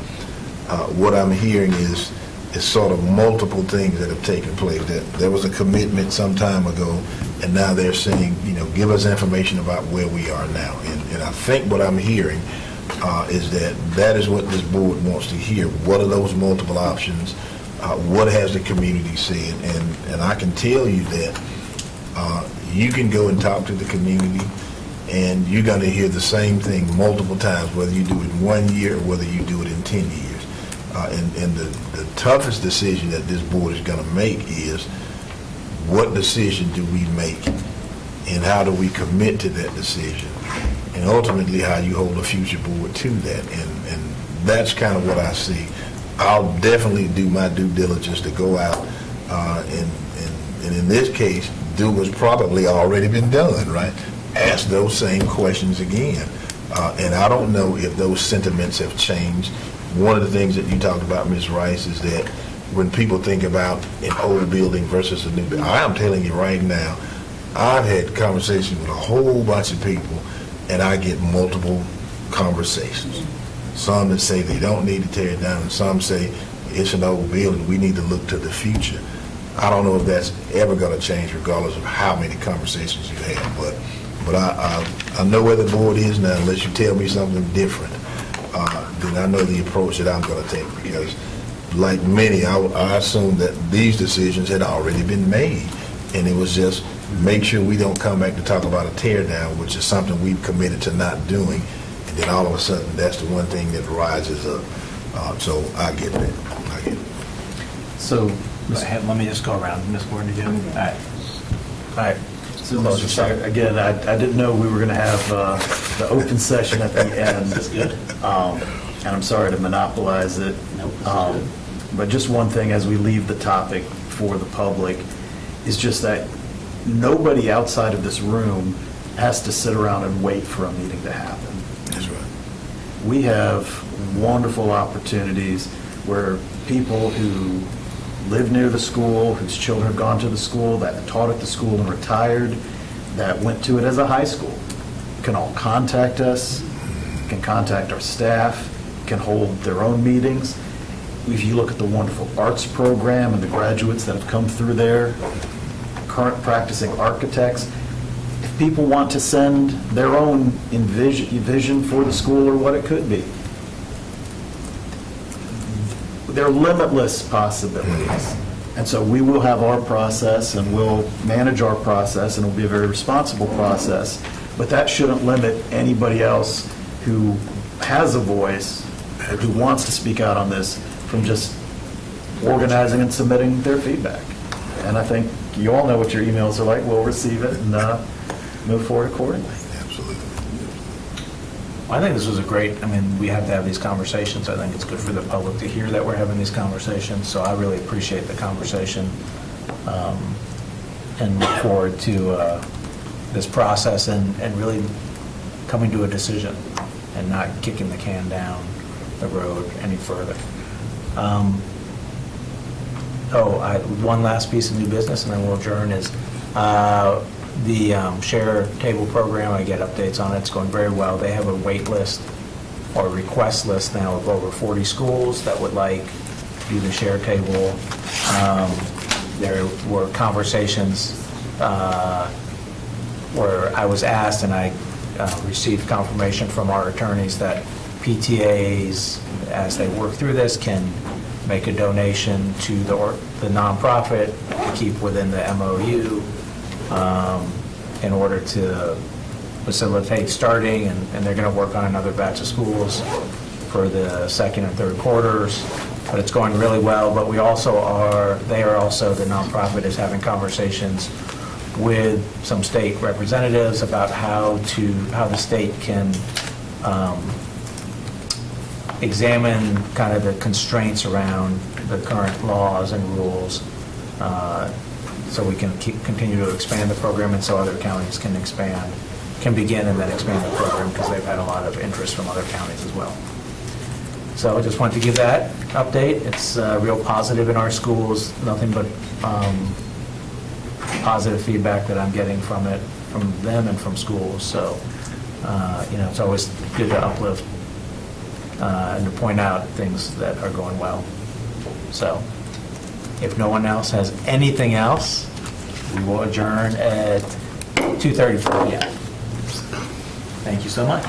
what I'm hearing is sort of multiple things that have taken place. That there was a commitment some time ago, and now they're saying, give us information about where we are now. And I think what I'm hearing is that is what this board wants to hear. What are those multiple options? What has the community said? And I can tell you that you can go and talk to the community, and you're going to hear the same thing multiple times, whether you do it in 1 year or whether you do it in 10 years. And the toughest decision that this board is going to make is, what decision do we make, and how do we commit to that decision, and ultimately how you hold a future board to that. And that's kind of what I see. I'll definitely do my due diligence to go out and in this case, do what's probably already been done, right? Ask those same questions again. And I don't know if those sentiments have changed. One of the things that you talked about, Ms. Rice, is that when people think about an old building versus a new building, I am telling you right now, I've had conversations with a whole bunch of people, and I get multiple conversations. Some that say they don't need to tear it down, and some say it's an old building, we need to look to the future. I don't know if that's ever going to change regardless of how many conversations you have, but I know where the board is now. Unless you tell me something different, then I know the approach that I'm going to take, because like many, I assumed that these decisions had already been made, and it was just make sure we don't come back to talk about a tear down, which is something we've committed to not doing, and then all of a sudden that's the one thing that rises up. So I get that. So, Go ahead, let me just go around. Ms. Gordon, did you? All right. All right. So, Mr. Chair, again, I didn't know we were going to have the open session at the end. That's good. And I'm sorry to monopolize it. Nope, that's good. But just one thing as we leave the topic for the public is just that nobody outside of this room has to sit around and wait for a meeting to happen. That's right. We have wonderful opportunities where people who live near the school, whose children have gone to the school, that taught at the school and retired, that went to it as a high school, can all contact us, can contact our staff, can hold their own meetings. If you look at the wonderful arts program and the graduates that have come through there, current practicing architects, if people want to send their own vision for the school or what it could be, there are limitless possibilities. And so we will have our process and we'll manage our process and it'll be a very responsible process. But that shouldn't limit anybody else who has a voice or who wants to speak out on this from just organizing and submitting their feedback. And I think you all know what your emails are like. We'll receive it and move forward accordingly. Absolutely. I think this was a great, we have to have these conversations. I think it's good for the public to hear that we're having these conversations, so I really appreciate the conversation and look forward to this process and really coming to a decision and not kicking the can down the road any further. One last piece of new business, and then we'll adjourn, is the share table program. I get updates on it. It's going very well. They have a wait list or request list now of over 40 schools that would like to do the share table. There were conversations where I was asked, and I received confirmation from our attorneys that PTAs, as they work through this, can make a donation to the nonprofit to keep within the MOU in order to facilitate starting, and they're going to work on another batch of schools for the second and third quarters. But it's going really well. But the nonprofit is having conversations with some state representatives about how the state can examine kind of the constraints around the current laws and rules, so we can continue to expand the program, and so other counties can begin and then expand the program, because they've had a lot of interest from other counties as well. So I just wanted to give that update. It's real positive in our schools, nothing but positive feedback that I'm getting from them and from schools. So, it's always good to uplift and to point out things that are going well. So, if no one else has anything else, we will adjourn at 2:34 p.m. Thank you so much.